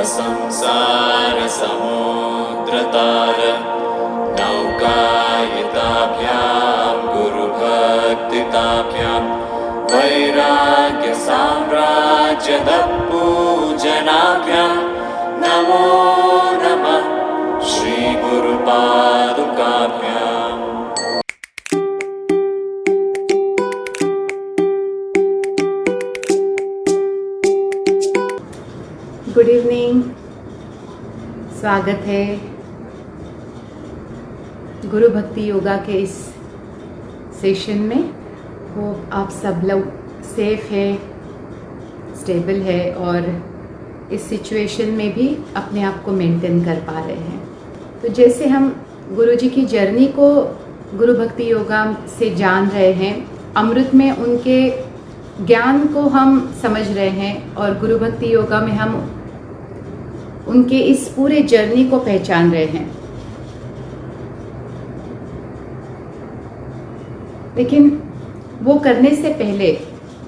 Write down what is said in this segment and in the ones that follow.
संसारसमुद्रतार नौकायिताभ्यां गुरुभक्तिताभ्यां वैराग्यसाम्राज्यदपूजनाभ्यां नमो नमः श्रीगुरुपादुकाभ्याम्। Good evening, स्वागत है गुरु भक्ति योगा के इस सेशन में। होप आप सब लोग सेफ है, स्टेबल है और इस सिचुएशन में भी अपने आप को मेंटेन कर पा रहे हैं। तो जैसे हम गुरु जी की जर्नी को गुरु भक्ति योगा से जान रहे हैं, अमृत में उनके ज्ञान को हम समझ रहे हैं और गुरु भक्ति योगा में हम उनके इस पूरे जर्नी को पहचान रहे हैं। लेकिन वो करने से पहले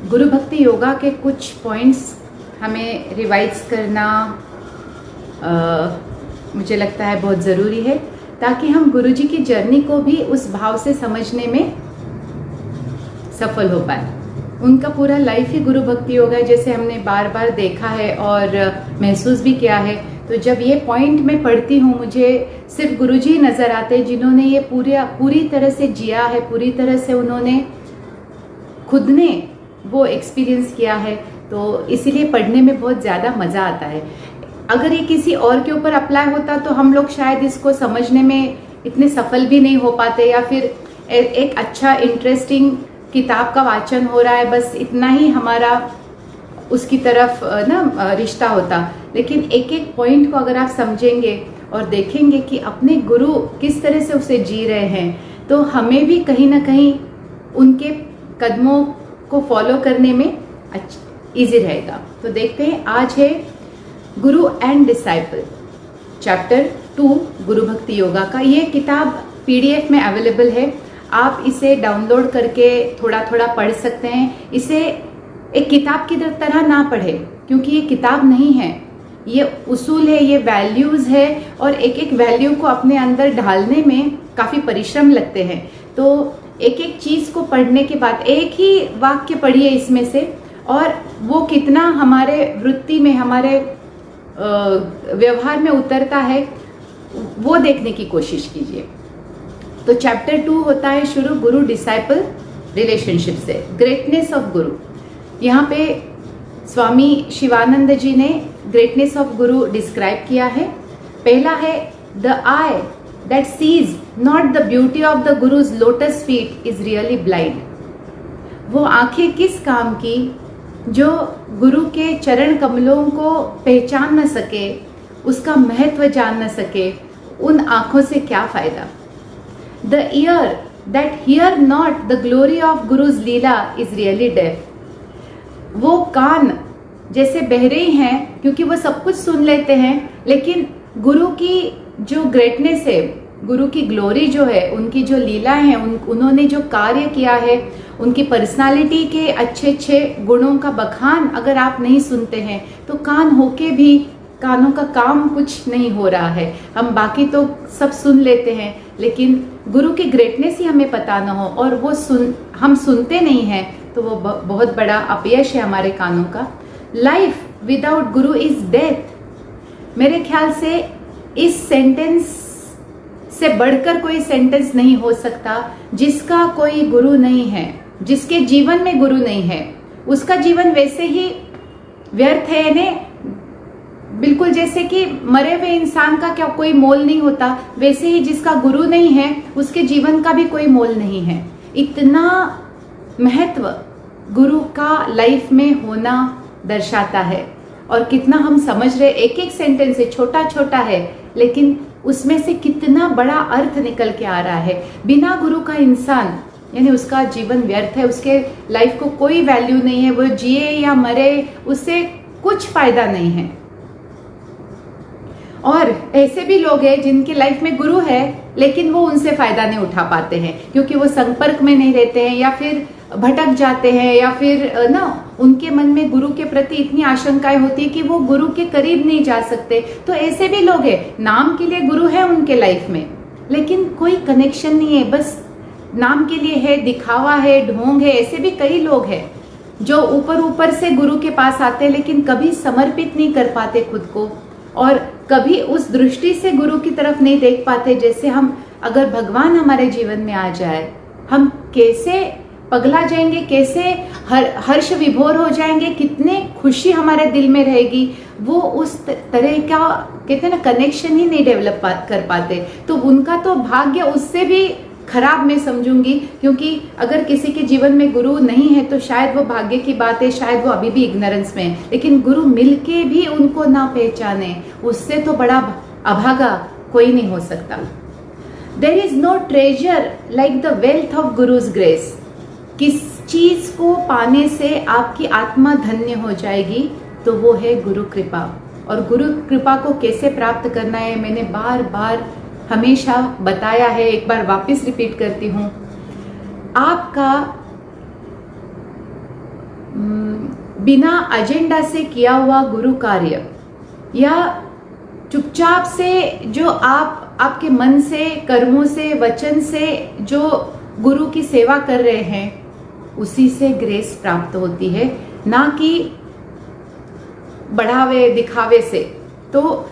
गुरु भक्ति योगा के कुछ पॉइंट्स हमें रिवाइज करना मुझे लगता है बहुत ज़रूरी है, ताकि हम गुरु जी की जर्नी को भी उस भाव से समझने में सफल हो पाए। उनका पूरा लाइफ ही गुरु भक्ति योगा है, जैसे हमने बार बार देखा है और महसूस भी किया है। तो जब ये पॉइंट मैं पढ़ती हूँ, मुझे सिर्फ गुरु जी नज़र आते हैं जिन्होंने ये पूरी तरह से जिया है, पूरी तरह से उन्होंने खुद ने वो एक्सपीरियंस किया है। तो इसीलिए पढ़ने में बहुत ज़्यादा मज़ा आता है। अगर ये किसी और के ऊपर अप्लाई होता तो हम लोग शायद इसको समझने में इतने सफल भी नहीं हो पाते, या फिर एक अच्छा इंटरेस्टिंग किताब का वाचन हो रहा है, बस इतना ही हमारा उसकी तरफ ना रिश्ता होता। लेकिन एक एक पॉइंट को अगर आप समझेंगे और देखेंगे कि अपने गुरु किस तरह से उसे जी रहे हैं, तो हमें भी कहीं ना कहीं उनके कदमों को फॉलो करने में इजी रहेगा। तो देखते हैं, आज है गुरु एंड डिसाइपल चैप्टर 2 गुरु भक्ति योगा का। ये किताब PDF में अवेलेबल है, आप इसे डाउनलोड करके थोड़ा थोड़ा पढ़ सकते हैं। इसे एक किताब की तरह ना पढ़े, क्योंकि ये किताब नहीं है, ये उसूल है, ये वैल्यूज़ है, और एक एक वैल्यू को अपने अंदर ढालने में काफ़ी परिश्रम लगते हैं। तो एक एक चीज़ को पढ़ने के बाद एक ही वाक्य पढ़िए इसमें से, और वो कितना हमारे वृत्ति में, हमारे व्यवहार में उतरता है, वो देखने की कोशिश कीजिए। तो चैप्टर 2 होता है शुरू गुरु डिसाइपल रिलेशनशिप से, ग्रेटनेस ऑफ गुरु। यहाँ पे स्वामी शिवानंद जी ने ग्रेटनेस ऑफ गुरु डिस्क्राइब किया है। पहला है, the eye that sees not the beauty of the guru's lotus feet is really blind. वो आंखें किस काम की जो गुरु के चरण कमलों को पहचान न सके, उसका महत्व जान न सके, उन आंखों से क्या फायदा। The ear that hear not the glory of guru's leela is really deaf. वो कान जैसे बहरे ही हैं, क्योंकि वो सब कुछ सुन लेते हैं, लेकिन गुरु की जो ग्रेटनेस है, गुरु की ग्लोरी जो है, उनकी जो लीलाएं हैं, उन्होंने जो कार्य किया है, उनकी पर्सनालिटी के अच्छे अच्छे गुणों का बखान अगर आप नहीं सुनते हैं, तो कान होके भी कानों का काम कुछ नहीं हो रहा है। हम बाकी तो सब सुन लेते हैं, लेकिन गुरु की ग्रेटनेस ही हमें पता ना हो और वो हम सुनते नहीं हैं, तो वो बहुत बड़ा अपयश है हमारे कानों का। Life without Guru is death. मेरे ख्याल से इस सेंटेंस से बढ़कर कोई सेंटेंस नहीं हो सकता। जिसका कोई गुरु नहीं है, जिसके जीवन में गुरु नहीं है, उसका जीवन वैसे ही व्यर्थ है ने, बिल्कुल जैसे कि मरे हुए इंसान का क्या कोई मोल नहीं होता, वैसे ही जिसका गुरु नहीं है उसके जीवन का भी कोई मोल नहीं है। इतना महत्व गुरु का लाइफ में होना दर्शाता है, और कितना हम समझ रहे, एक एक सेंटेंस है, छोटा छोटा है, लेकिन उसमें से कितना बड़ा अर्थ निकल के आ रहा है। बिना गुरु का इंसान यानी उसका जीवन व्यर्थ है, उसके लाइफ को कोई वैल्यू नहीं है, वो जिए या मरे उससे कुछ फायदा नहीं है। और ऐसे भी लोग हैं जिनकी लाइफ में गुरु है, लेकिन वो उनसे फायदा नहीं उठा पाते हैं, क्योंकि वो संपर्क में नहीं रहते हैं, या फिर भटक जाते हैं या फिर ना उनके मन में गुरु के प्रति इतनी आशंकाएं होती है कि वो गुरु के करीब नहीं जा सकते। तो ऐसे भी लोग हैं, नाम के लिए गुरु है उनके लाइफ में, लेकिन कोई कनेक्शन नहीं है, बस नाम के लिए है, दिखावा है, ढोंग है। ऐसे भी कई लोग हैं जो ऊपर ऊपर से गुरु के पास आते हैं लेकिन कभी समर्पित नहीं कर पाते खुद को, और कभी उस दृष्टि से गुरु की तरफ नहीं देख पाते जैसे हम, अगर भगवान हमारे जीवन में आ जाए हम कैसे पगला जाएंगे, कैसे हर्ष विभोर हो जाएंगे, कितने खुशी हमारे दिल में रहेगी। वो उस तरह का कहते हैं ना कनेक्शन ही नहीं डेवलप कर पाते। तो उनका तो भाग्य उससे भी खराब मैं समझूंगी, क्योंकि अगर किसी के जीवन में गुरु नहीं है तो शायद वो भाग्य की बात है, शायद वो अभी भी इग्नोरेंस में है। लेकिन गुरु मिलके भी उनको ना पहचाने, उससे तो बड़ा अभागा कोई नहीं हो सकता। There is no treasure like the wealth of guru's grace. किस चीज को पाने से आपकी आत्मा धन्य हो जाएगी तो वो है गुरु कृपा। और गुरु कृपा को कैसे प्राप्त करना है मैंने बार बार हमेशा बताया है, एक बार वापस रिपीट करती हूँ। आपका बिना एजेंडा से किया हुआ गुरु कार्य, या चुपचाप से जो आपके मन से, कर्मों से, वचन से जो गुरु की सेवा कर रहे हैं, उसी से ग्रेस प्राप्त होती है, ना कि बढ़ावे दिखावे से। तो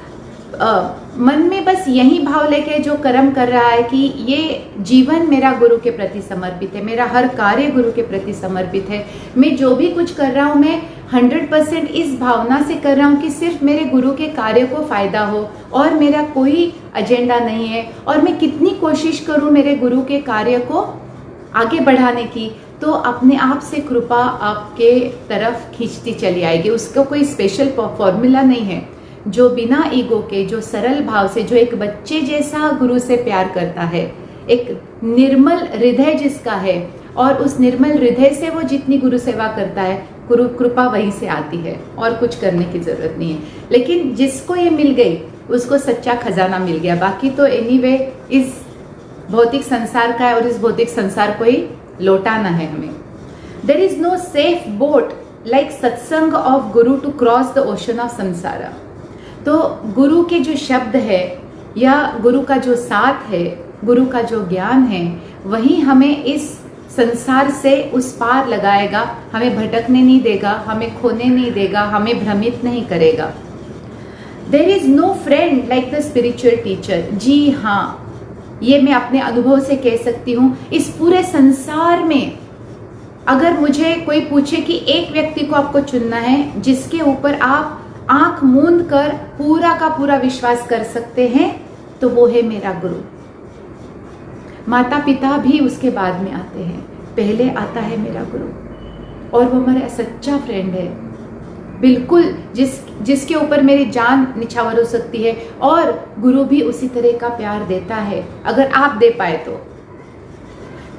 मन में बस यही भाव लेके जो कर्म कर रहा है कि ये जीवन मेरा गुरु के प्रति समर्पित है, मेरा हर कार्य गुरु के प्रति समर्पित है, मैं जो भी कुछ कर रहा हूँ मैं 100% इस भावना से कर रहा हूँ कि सिर्फ मेरे गुरु के कार्य को फायदा हो और मेरा कोई एजेंडा नहीं है, और मैं कितनी कोशिश करूँ मेरे गुरु के कार्य को आगे बढ़ाने की, तो अपने आप से कृपा आपके तरफ खींचती चली आएगी। उसका कोई स्पेशल फॉर्मूला नहीं है। जो बिना ईगो के, जो सरल भाव से, जो एक बच्चे जैसा गुरु से प्यार करता है, एक निर्मल हृदय जिसका है, और उस निर्मल हृदय से वो जितनी गुरु सेवा करता है, गुरु कृपा वहीं से आती है, और कुछ करने की जरूरत नहीं है। लेकिन जिसको ये मिल गई उसको सच्चा खजाना मिल गया। बाकी तो एनीवे इस भौतिक संसार का है और इस भौतिक संसार को ही लौटाना है हमें। There is no safe boat like satsang of guru to cross the ocean of samsara. तो गुरु के जो शब्द है या गुरु का जो साथ है, गुरु का जो ज्ञान है, वही हमें इस संसार से उस पार लगाएगा, हमें भटकने नहीं देगा, हमें खोने नहीं देगा, हमें भ्रमित नहीं करेगा। There is no friend like the spiritual teacher. जी हाँ, ये मैं अपने अनुभव से कह सकती हूँ। इस पूरे संसार में अगर मुझे कोई पूछे कि एक व्यक्ति को आपको चुनना है जिसके ऊपर आप आंख मूंद कर पूरा का पूरा विश्वास कर सकते हैं, तो वो है मेरा गुरु। माता पिता भी उसके बाद में आते हैं, पहले आता है मेरा गुरु, और वो हमारा सच्चा फ्रेंड है, बिल्कुल जिसके ऊपर मेरी जान निछावर हो सकती है। और गुरु भी उसी तरह का प्यार देता है, अगर आप दे पाए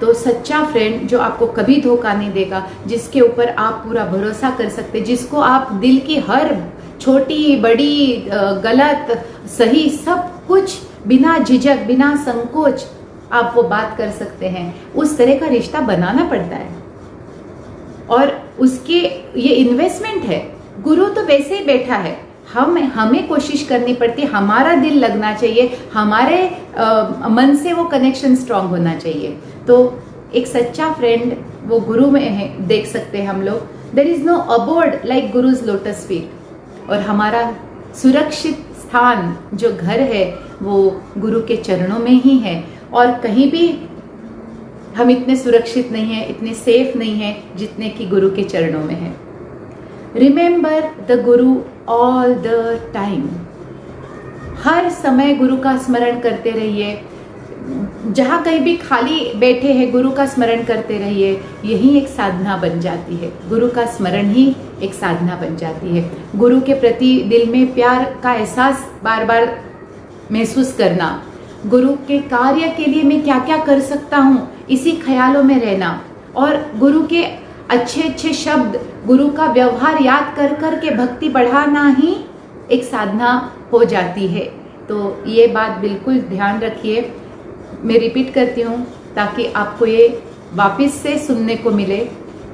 तो सच्चा फ्रेंड जो आपको कभी धोखा नहीं देगा, जिसके ऊपर आप पूरा भरोसा कर सकते, जिसको आप दिल की हर छोटी बड़ी गलत सही सब कुछ बिना झिझक, बिना संकोच आप वो बात कर सकते हैं, उस तरह का रिश्ता बनाना पड़ता है। और उसके ये इन्वेस्टमेंट है। गुरु तो वैसे ही बैठा है, हमें कोशिश करनी पड़ती है, हमारा दिल लगना चाहिए, हमारे मन से वो कनेक्शन स्ट्रांग होना चाहिए। तो एक सच्चा फ्रेंड वो गुरु में है, देख सकते हैं हम लोग। There is no abode like guru's lotus feet. और हमारा सुरक्षित स्थान जो घर है वो गुरु के चरणों में ही है, और कहीं भी हम इतने सुरक्षित नहीं हैं, इतने सेफ नहीं हैं जितने कि गुरु के चरणों में है। Remember the Guru all the time. हर समय गुरु का स्मरण करते रहिए, जहाँ कहीं भी खाली बैठे हैं गुरु का स्मरण करते रहिए। यही एक साधना बन जाती है, गुरु का स्मरण ही एक साधना बन जाती है। गुरु के प्रति दिल में प्यार का एहसास बार बार महसूस करना, गुरु के कार्य के लिए मैं क्या क्या कर सकता हूँ, इसी ख्यालों में रहना, और गुरु के अच्छे अच्छे शब्द, गुरु का व्यवहार याद कर कर के भक्ति बढ़ाना ही एक साधना हो जाती है। तो ये बात बिल्कुल ध्यान रखिए। मैं रिपीट करती हूँ ताकि आपको ये वापस से सुनने को मिले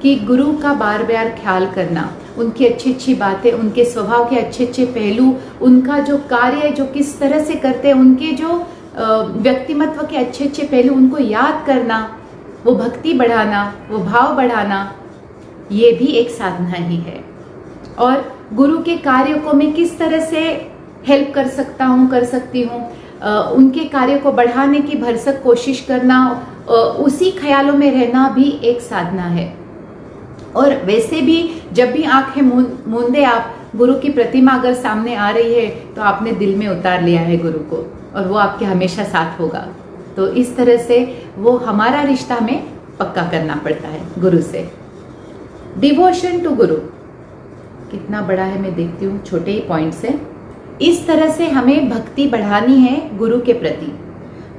कि गुरु का बार बार ख्याल करना, उनकी अच्छी अच्छी बातें, उनके स्वभाव के अच्छे अच्छे पहलू, उनका जो कार्य जो किस तरह से करते हैं, उनके जो व्यक्तिमत्व के अच्छे अच्छे पहलू, उनको याद करना, वो भक्ति बढ़ाना, वो भाव बढ़ाना, ये भी एक साधना ही है। और गुरु के कार्यों को मैं किस तरह से हेल्प कर सकता हूँ, कर सकती हूँ, उनके कार्य को बढ़ाने की भरसक कोशिश करना, उसी ख्यालों में रहना भी एक साधना है। और वैसे भी जब भी आंखें मूंदे आप गुरु की प्रतिमा अगर सामने आ रही है तो आपने दिल में उतार लिया है गुरु को, और वो आपके हमेशा साथ होगा। तो इस तरह से वो हमारा रिश्ता हमें पक्का करना पड़ता है गुरु से। डिवोशन टू गुरु कितना बड़ा है मैं देखती हूँ, छोटे ही पॉइंट्स है। इस तरह से हमें भक्ति बढ़ानी है गुरु के प्रति।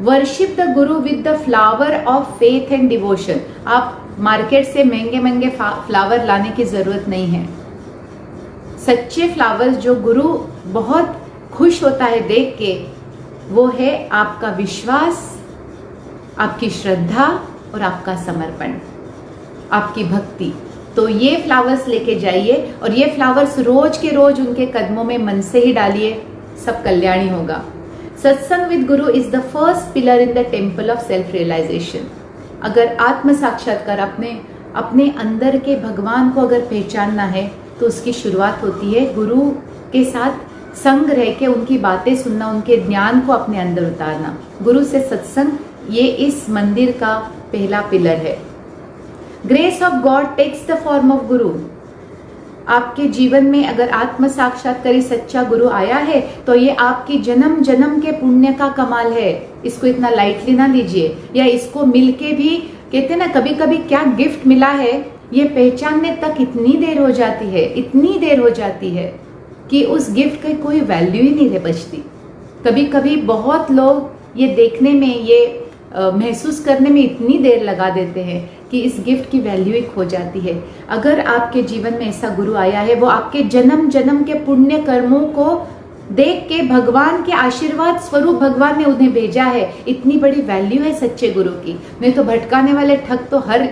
Worship the Guru with the flower of faith and devotion. आप मार्केट से महंगे महंगे फ्लावर लाने की जरूरत नहीं है। सच्चे फ्लावर्स जो गुरु बहुत खुश होता है देख के, वो है आपका विश्वास, आपकी श्रद्धा और आपका समर्पण, आपकी भक्ति। तो ये फ्लावर्स लेके जाइए, और ये फ्लावर्स रोज के रोज उनके कदमों में मन से ही डालिए, सब कल्याणी होगा। Satsang with guru is the first pillar in the temple of self realisation. अगर आत्म साक्षात्कार अपने अंदर के भगवान को अगर पहचानना है तो उसकी शुरुआत होती है गुरु के साथ संग रह के, उनकी बातें सुनना, उनके ज्ञान को अपने अंदर उतारना। गुरु से सत्संग, ये इस मंदिर का पहला पिलर है। Grace of God takes the form of guru. आपके जीवन में अगर आत्म साक्षात्कारी सच्चा गुरु आया है तो ये आपकी जन्म जन्म के पुण्य का कमाल है। इसको इतना लाइटली ना लीजिए, या इसको मिलके भी कहते हैं ना कभी कभी क्या गिफ्ट मिला है ये पहचानने तक इतनी देर हो जाती है, इतनी देर हो जाती है कि उस गिफ्ट की कोई वैल्यू ही नहीं रह बचती। कभी कभी बहुत लोग ये देखने में, ये महसूस करने में इतनी देर लगा देते हैं कि इस गिफ्ट की वैल्यू ही खो जाती है। अगर आपके जीवन में ऐसा गुरु आया है, वो आपके जन्म जन्म के पुण्य कर्मों को देख के भगवान के आशीर्वाद स्वरूप भगवान ने उन्हें भेजा है, इतनी बड़ी वैल्यू है सच्चे गुरु की। नहीं तो भटकाने वाले ठग तो हर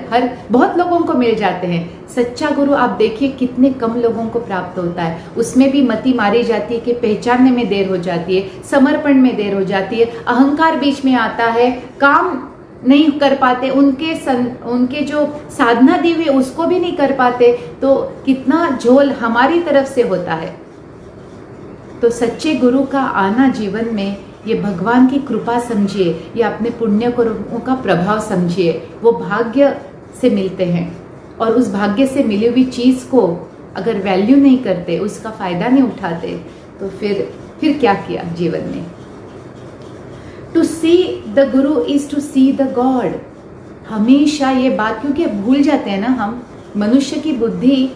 बहुत लोगों को मिल जाते हैं। सच्चा गुरु आप देखिए कितने कम लोगों को प्राप्त होता है। उसमें भी मति मारी जाती है कि पहचानने में देर हो जाती है, समर्पण में देर हो जाती है, अहंकार बीच में आता है, काम नहीं कर पाते, उनके जो साधना दी हुई उसको भी नहीं कर पाते, तो कितना झोल हमारी तरफ से होता है। तो सच्चे गुरु का आना जीवन में ये भगवान की कृपा समझिए, या अपने पुण्य कर्मों का प्रभाव समझिए। वो भाग्य से मिलते हैं, और उस भाग्य से मिली हुई चीज को अगर वैल्यू नहीं करते, उसका फायदा नहीं उठाते, तो फिर क्या किया जीवन में। To see the guru is to see the God. हमेशा ये बात, क्योंकि भूल जाते हैं ना हम, मनुष्य की बुद्धि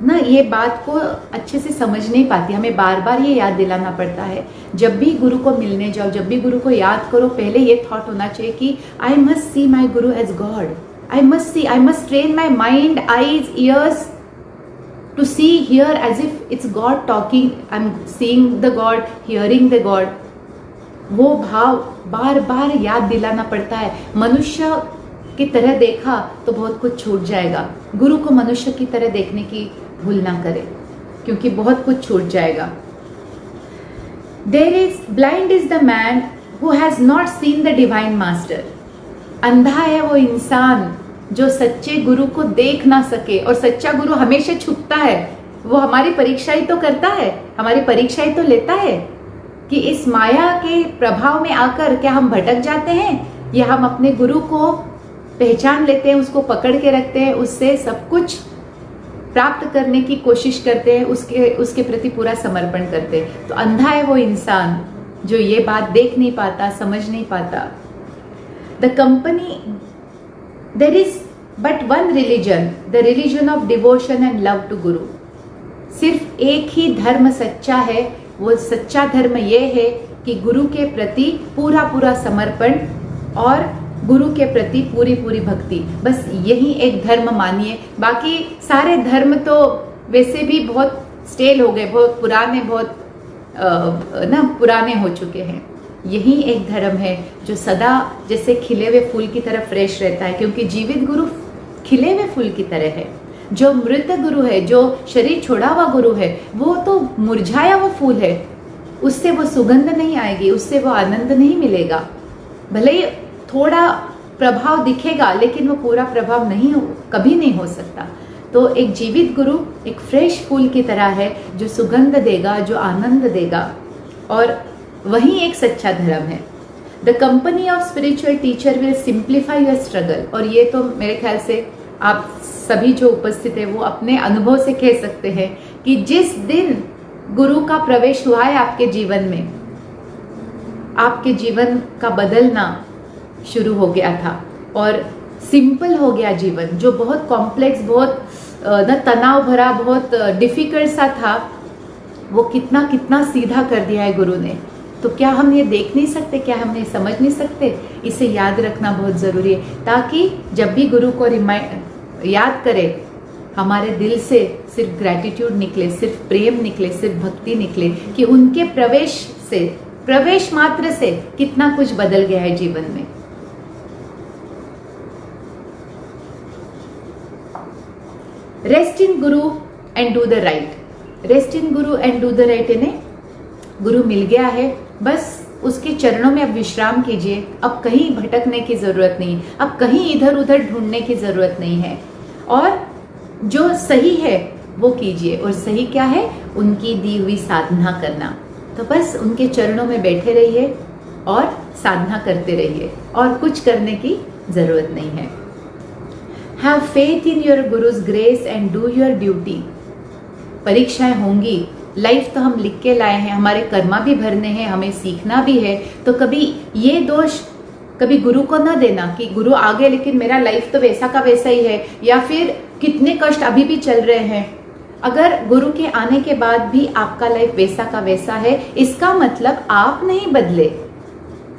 ना ये बात को अच्छे से समझ नहीं पाती। हमें बार बार ये याद दिलाना पड़ता है। जब भी गुरु को मिलने जाओ, जब भी गुरु को याद करो, पहले ये थॉट होना चाहिए कि I must see my guru as God. I must train my mind, eyes, ears to see hear as if it's God talking. I am seeing the God, hearing the God. वो भाव बार बार याद दिलाना पड़ता है। मनुष्य की तरह देखा तो बहुत कुछ छूट जाएगा। गुरु को मनुष्य की तरह देखने की भूल ना करें, क्योंकि बहुत कुछ छूट जाएगा। Blind is the man who has not seen the divine master. अंधा है वो इंसान जो सच्चे गुरु को देख ना सके। और सच्चा गुरु हमेशा छुपता है, वो हमारी परीक्षा ही तो करता है, हमारी परीक्षा ही तो लेता है कि इस माया के प्रभाव में आकर क्या हम भटक जाते हैं, या हम अपने गुरु को पहचान लेते हैं, उसको पकड़ के रखते हैं, उससे सब कुछ प्राप्त करने की कोशिश करते हैं, उसके प्रति पूरा समर्पण करते हैं। तो अंधा है वो इंसान जो ये बात देख नहीं पाता, समझ नहीं पाता। The company, there is but one religion, the religion of devotion and love to guru. सिर्फ एक ही धर्म सच्चा है। वो सच्चा धर्म ये है कि गुरु के प्रति पूरा पूरा समर्पण और गुरु के प्रति पूरी पूरी भक्ति। बस यही एक धर्म मानिए। बाकी सारे धर्म तो वैसे भी बहुत स्टेल हो गए, बहुत पुराने हो चुके हैं। यही एक धर्म है जो सदा जैसे खिले हुए फूल की तरह फ्रेश रहता है, क्योंकि जीवित गुरु खिले हुए फूल की तरह है। जो मृत गुरु है, जो शरीर छोड़ा हुआ गुरु है, वो तो मुरझाया हुआ फूल है, उससे वो सुगंध नहीं आएगी, उससे वो आनंद नहीं मिलेगा। भले ही थोड़ा प्रभाव दिखेगा, लेकिन वो पूरा प्रभाव कभी नहीं हो सकता। तो एक जीवित गुरु एक फ्रेश फूल की तरह है, जो सुगंध देगा, जो आनंद देगा, और वही एक सच्चा धर्म है। The company of spiritual teacher will simplify your struggle. और ये तो मेरे ख्याल से आप सभी जो उपस्थित है वो अपने अनुभव से कह सकते हैं कि जिस दिन गुरु का प्रवेश हुआ है आपके जीवन में, आपके जीवन का बदलना शुरू हो गया था और सिंपल हो गया जीवन। जो बहुत कॉम्प्लेक्स, बहुत न तनाव भरा, बहुत डिफिकल्ट सा था, वो कितना कितना सीधा कर दिया है गुरु ने। तो क्या हम ये देख नहीं सकते, क्या हम ये समझ नहीं सकते? इसे याद रखना बहुत ज़रूरी है, ताकि जब भी गुरु को याद करें, हमारे दिल से सिर्फ ग्रैटिट्यूड निकले, सिर्फ प्रेम निकले, सिर्फ भक्ति निकले कि उनके प्रवेश मात्र से कितना कुछ बदल गया है जीवन में। Rest in Guru and do the right. Rest in Guru and do the right, यानी गुरु मिल गया है, बस उसके चरणों में अब विश्राम कीजिए। अब कहीं भटकने की जरूरत नहीं, अब कहीं इधर उधर ढूंढने की जरूरत नहीं है, और जो सही है वो कीजिए। और सही क्या है? उनकी दी हुई साधना करना। तो बस उनके चरणों में बैठे रहिए और साधना करते रहिए, और कुछ करने की जरूरत नहीं है। Have faith in your guru's grace and do your duty. परीक्षाएं होंगी, लाइफ तो हम लिख के लाए हैं, हमारे कर्मा भी भरने हैं, हमें सीखना भी है। तो कभी ये दोष कभी गुरु को ना देना कि गुरु आ गए लेकिन मेरा लाइफ तो वैसा का वैसा ही है, या फिर कितने कष्ट अभी भी चल रहे हैं। अगर गुरु के आने के बाद भी आपका लाइफ वैसा का वैसा है, इसका मतलब आप नहीं बदले।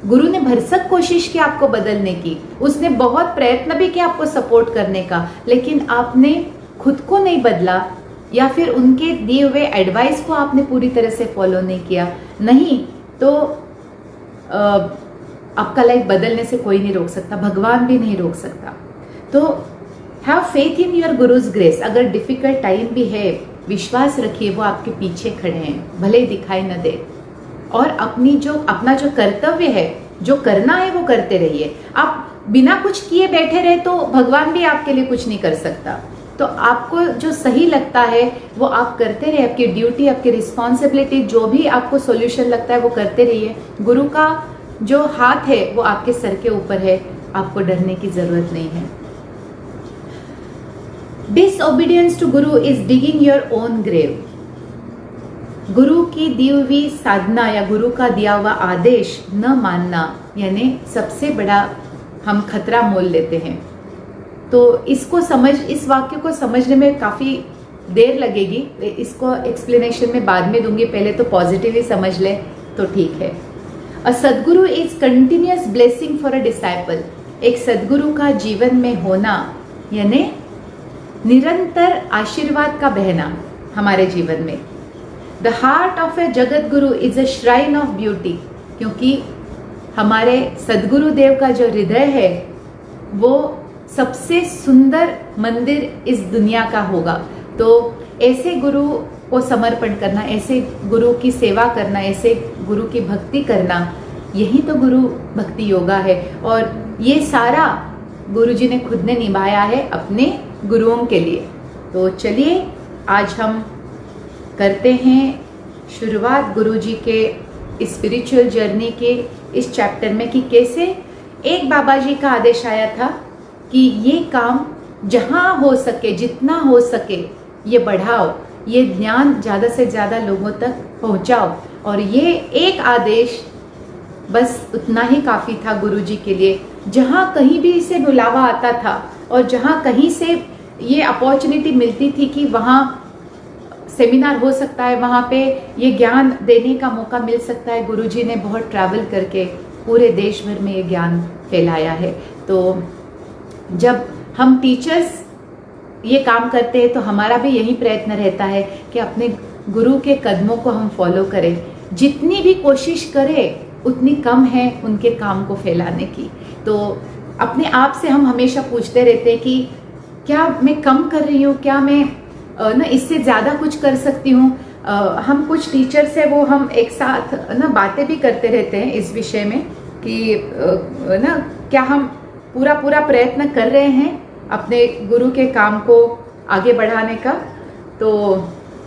गुरु ने भरसक कोशिश की आपको बदलने की, उसने बहुत प्रयत्न भी किया आपको सपोर्ट करने का, लेकिन आपने खुद को नहीं बदला, या फिर उनके दिए हुए एडवाइस को आपने पूरी तरह से फॉलो नहीं किया। नहीं तो आपका लाइफ बदलने से कोई नहीं रोक सकता, भगवान भी नहीं रोक सकता। तो have faith in your guru's grace. अगर डिफिकल्ट टाइम भी है, विश्वास रखिए वो आपके पीछे खड़े हैं, भले ही दिखाई न दे। और अपना जो कर्तव्य है, जो करना है वो करते रहिए। आप बिना कुछ किए बैठे रहे तो भगवान भी आपके लिए कुछ नहीं कर सकता। तो आपको जो सही लगता है वो आप करते रहिए। आपकी ड्यूटी, आपकी रिस्पॉन्सिबिलिटी, जो भी आपको सॉल्यूशन लगता है वो करते रहिए। गुरु का जो हाथ है वो आपके सर के ऊपर है, आपको डरने की जरूरत नहीं है। Disobedience to guru is digging your own grave. गुरु की दी हुई साधना या गुरु का दिया हुआ आदेश न मानना, यानी सबसे बड़ा हम खतरा मोल लेते हैं। तो इस वाक्य को समझने में काफ़ी देर लगेगी, इसको एक्सप्लेनेशन में बाद में दूंगी, पहले तो पॉजिटिव ही समझ ले तो ठीक है। अ सदगुरु is continuous blessing for a disciple. एक सदगुरु का जीवन में होना यानी निरंतर आशीर्वाद का बहना हमारे जीवन में। The heart of A Jagat Guru is a shrine of beauty. क्योंकि हमारे सदगुरु देव का जो हृदय है वो सबसे सुंदर मंदिर इस दुनिया का होगा। तो ऐसे गुरु को समर्पण करना, ऐसे गुरु की सेवा करना, ऐसे गुरु की भक्ति करना, यही तो गुरु भक्ति योगा है। और ये सारा गुरु जी ने खुद ने निभाया है अपने गुरुओं के लिए। तो चलिए आज हम करते हैं शुरुआत गुरु जी के स्पिरिचुअल जर्नी के इस चैप्टर में कि कैसे एक बाबा जी का आदेश आया था कि ये काम जहाँ हो सके, जितना हो सके ये बढ़ाओ, ये ज्ञान ज़्यादा से ज़्यादा लोगों तक पहुँचाओ। और ये एक आदेश बस उतना ही काफ़ी था गुरु जी के लिए। जहाँ कहीं भी इसे बुलावा आता था और जहाँ कहीं से ये अपॉर्चुनिटी मिलती थी कि वहाँ सेमिनार हो सकता है, वहाँ पे ये ज्ञान देने का मौका मिल सकता है, गुरु जी ने बहुत ट्रैवल करके पूरे देश भर में ये ज्ञान फैलाया है। तो जब हम टीचर्स ये काम करते हैं तो हमारा भी यही प्रयत्न रहता है कि अपने गुरु के कदमों को हम फॉलो करें। जितनी भी कोशिश करें उतनी कम है उनके काम को फैलाने की। तो अपने आप से हम हमेशा पूछते रहते हैं कि क्या मैं कम कर रही हूँ, क्या मैं ना इससे ज़्यादा कुछ कर सकती हूँ। हम कुछ टीचर्स है वो हम एक साथ ना बातें भी करते रहते हैं इस विषय में कि ना क्या हम पूरा प्रयत्न कर रहे हैं अपने गुरु के काम को आगे बढ़ाने का। तो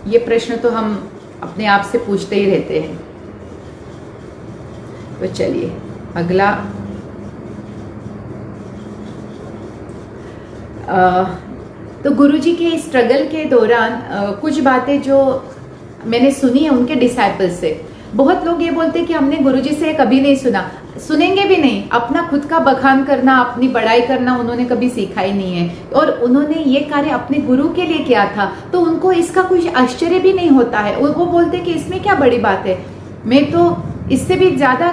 ये प्रश्न तो हम अपने आप से पूछते ही रहते हैं। तो चलिए अगला तो गुरुजी के स्ट्रगल के दौरान कुछ बातें जो मैंने सुनी है उनके डिसाइपल्स से। बहुत लोग ये बोलते हैं कि हमने गुरुजी से कभी नहीं सुना, सुनेंगे भी नहीं। अपना खुद का बखान करना, अपनी बड़ाई करना उन्होंने कभी सीखा ही नहीं है, और उन्होंने ये कार्य अपने गुरु के लिए किया था, तो उनको इसका कुछ आश्चर्य भी नहीं होता है। वो बोलते हैं कि इसमें क्या बड़ी बात है, मैं तो इससे भी ज़्यादा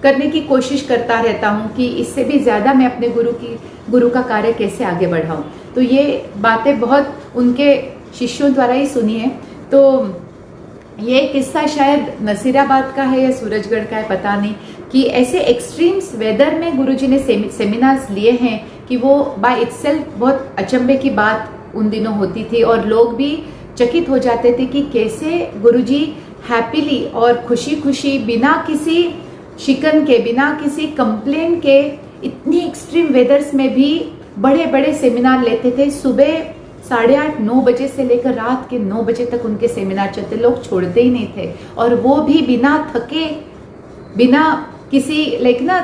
करने की कोशिश करता रहता हूँ कि इससे भी ज़्यादा मैं अपने गुरु का कार्य कैसे आगे बढ़ाऊँ। तो ये बातें बहुत उनके शिष्यों द्वारा ही सुनी है। तो ये किस्सा शायद नसीराबाद का है या सूरजगढ़ का है, पता नहीं, कि ऐसे एक्सट्रीम्स वेदर में गुरुजी ने सेमिनार्स लिए हैं कि वो बाय इटसेल्फ बहुत अचंभे की बात उन दिनों होती थी, और लोग भी चकित हो जाते थे कि कैसे गुरुजी हैप्पीली और खुशी खुशी बिना किसी शिकन के, बिना किसी कंप्लेन के, इतनी एक्सट्रीम वेदर्स में भी बड़े बड़े सेमिनार लेते थे। सुबह 8:30-9 बजे से लेकर रात के 9 बजे तक उनके सेमिनार चलते, लोग छोड़ते ही नहीं थे। और वो भी बिना थके, बिना किसी लाइक ना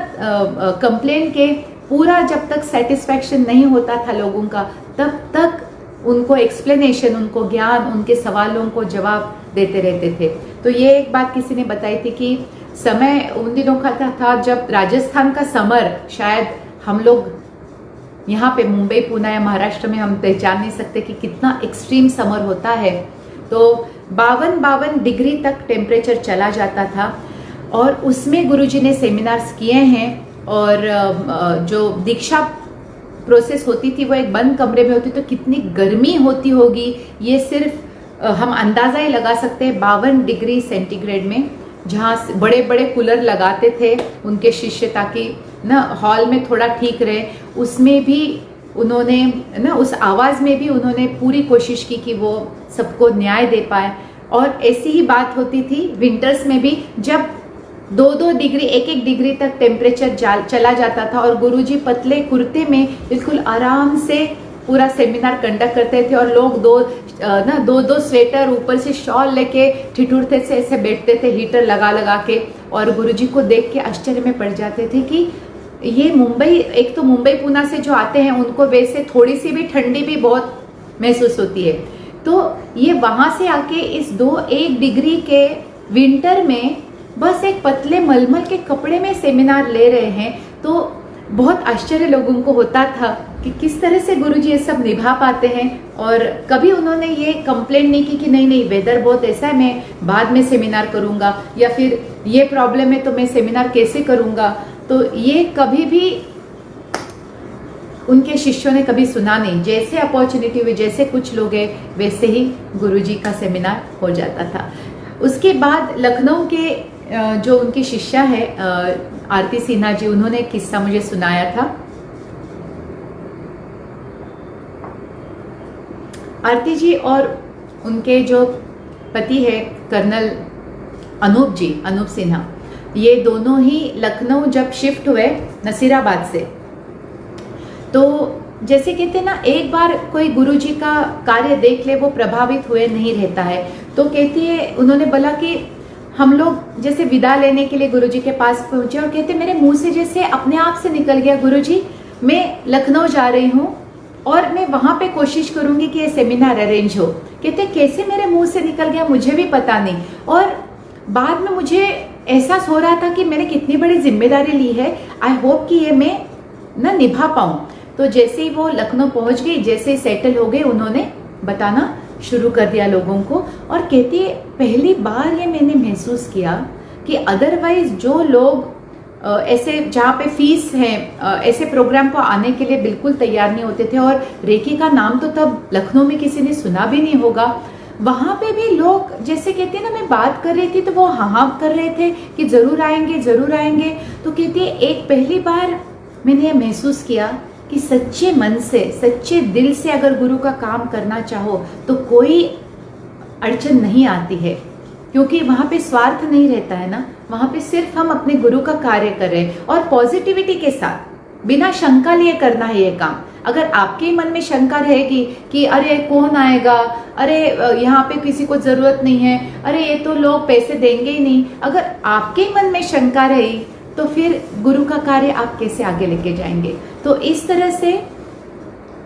कंप्लेन के, पूरा जब तक सेटिस्फैक्शन नहीं होता था लोगों का, तब तक उनको एक्सप्लेनेशन, उनको ज्ञान, उनके सवालों को जवाब देते रहते थे। तो ये एक बात किसी ने बताई थी कि समय उन दिनों का था जब राजस्थान का समर, शायद हम लोग यहाँ पे मुंबई, पुणे या महाराष्ट्र में हम पहचान नहीं सकते कि कितना एक्सट्रीम समर होता है। तो 52 डिग्री तक टेम्परेचर चला जाता था, और उसमें गुरुजी ने सेमिनार्स किए हैं। और जो दीक्षा प्रोसेस होती थी वो एक बंद कमरे में होती, तो कितनी गर्मी होती होगी ये सिर्फ हम अंदाज़ा ही लगा सकते हैं। 52 डिग्री सेंटीग्रेड में, जहाँ बड़े बड़े कूलर लगाते थे उनके शिष्य ताकि ना हॉल में थोड़ा ठीक रहे, उसमें भी उन्होंने ना उस आवाज़ में भी उन्होंने पूरी कोशिश की कि वो सबको न्याय दे पाए। और ऐसी ही बात होती थी विंटर्स में भी, जब 2-2 डिग्री, 1-1 डिग्री तक टेम्परेचर चला जाता था, और गुरुजी पतले कुर्ते में बिल्कुल आराम से पूरा सेमिनार कंडक्ट करते थे, और लोग दो स्वेटर ऊपर से शॉल लेके ठिठुरते से ऐसे बैठते थे हीटर लगा के, और गुरुजी को देख के आश्चर्य में पड़ जाते थे कि ये मुंबई, एक तो मुंबई पुणे से जो आते हैं उनको वैसे थोड़ी सी भी ठंडी भी बहुत महसूस होती है, तो ये वहाँ से आके इस 2-1 डिग्री के विंटर में बस एक पतले मलमल के कपड़े में सेमिनार ले रहे हैं। तो बहुत आश्चर्य लोगों को होता था कि किस तरह से गुरुजी ये सब निभा पाते हैं। और कभी उन्होंने ये कंप्लेंट नहीं की कि नहीं वेदर बहुत ऐसा है, मैं बाद में सेमिनार करूँगा, या फिर ये प्रॉब्लम है तो मैं सेमिनार कैसे करूँगा। तो ये कभी भी उनके शिष्यों ने कभी सुना नहीं। जैसे अपॉर्चुनिटी हुई, जैसे कुछ लोग हैं, वैसे ही गुरुजी का सेमिनार हो जाता था। उसके बाद लखनऊ के जो उनकी शिष्या है आरती सिन्हा जी, उन्होंने एक किस्सा मुझे सुनाया था। आरती जी और उनके जो पति है कर्नल अनूप सिन्हा, ये दोनों ही लखनऊ जब शिफ्ट हुए नसीराबाद से, तो जैसे कहते हैं ना, एक बार कोई गुरुजी का कार्य देख ले वो प्रभावित हुए नहीं रहता है। तो कहती है, उन्होंने बोला कि हम लोग जैसे विदा लेने के लिए गुरुजी के पास पहुंचे, और कहते मेरे मुंह से जैसे अपने आप से निकल गया, गुरुजी मैं लखनऊ जा रही हूँ और मैं वहाँ पे कोशिश करूँगी कि ये सेमिनार अरेंज हो। कहते कैसे मेरे मुंह से निकल गया मुझे भी पता नहीं, और बाद में मुझे एहसास हो रहा था कि मैंने कितनी बड़ी जिम्मेदारी ली है, आई होप कि ये मैं ना निभा पाऊँ। तो जैसे ही वो लखनऊ पहुँच गई, जैसे ही सेटल हो गए, उन्होंने बताना शुरू कर दिया लोगों को। और कहती है पहली बार ये मैंने महसूस किया कि अदरवाइज जो लोग ऐसे जहाँ पे फीस है, ऐसे प्रोग्राम को आने के लिए बिल्कुल तैयार नहीं होते थे, और रेकी का नाम तो तब लखनऊ में किसी ने सुना भी नहीं होगा, वहाँ पे भी लोग जैसे कहते हैं ना, मैं बात कर रही थी तो वो हाँ हाँ कर रहे थे कि ज़रूर आएंगे ज़रूर आएंगे। तो कहती है एक पहली बार मैंने ये महसूस किया कि सच्चे मन से सच्चे दिल से अगर गुरु का काम करना चाहो तो कोई अड़चन नहीं आती है, क्योंकि वहाँ पे स्वार्थ नहीं रहता है ना, वहाँ पे सिर्फ हम अपने गुरु का कार्य कर रहे हैं और पॉजिटिविटी के साथ बिना शंका लिए करना है ये काम। अगर आपके मन में शंका रहेगी कि अरे कौन आएगा, अरे यहाँ पे किसी को ज़रूरत नहीं है, अरे ये तो लोग पैसे देंगे ही नहीं, अगर आपके मन में शंका रही तो फिर गुरु का कार्य आप कैसे आगे लेके जाएंगे। तो इस तरह से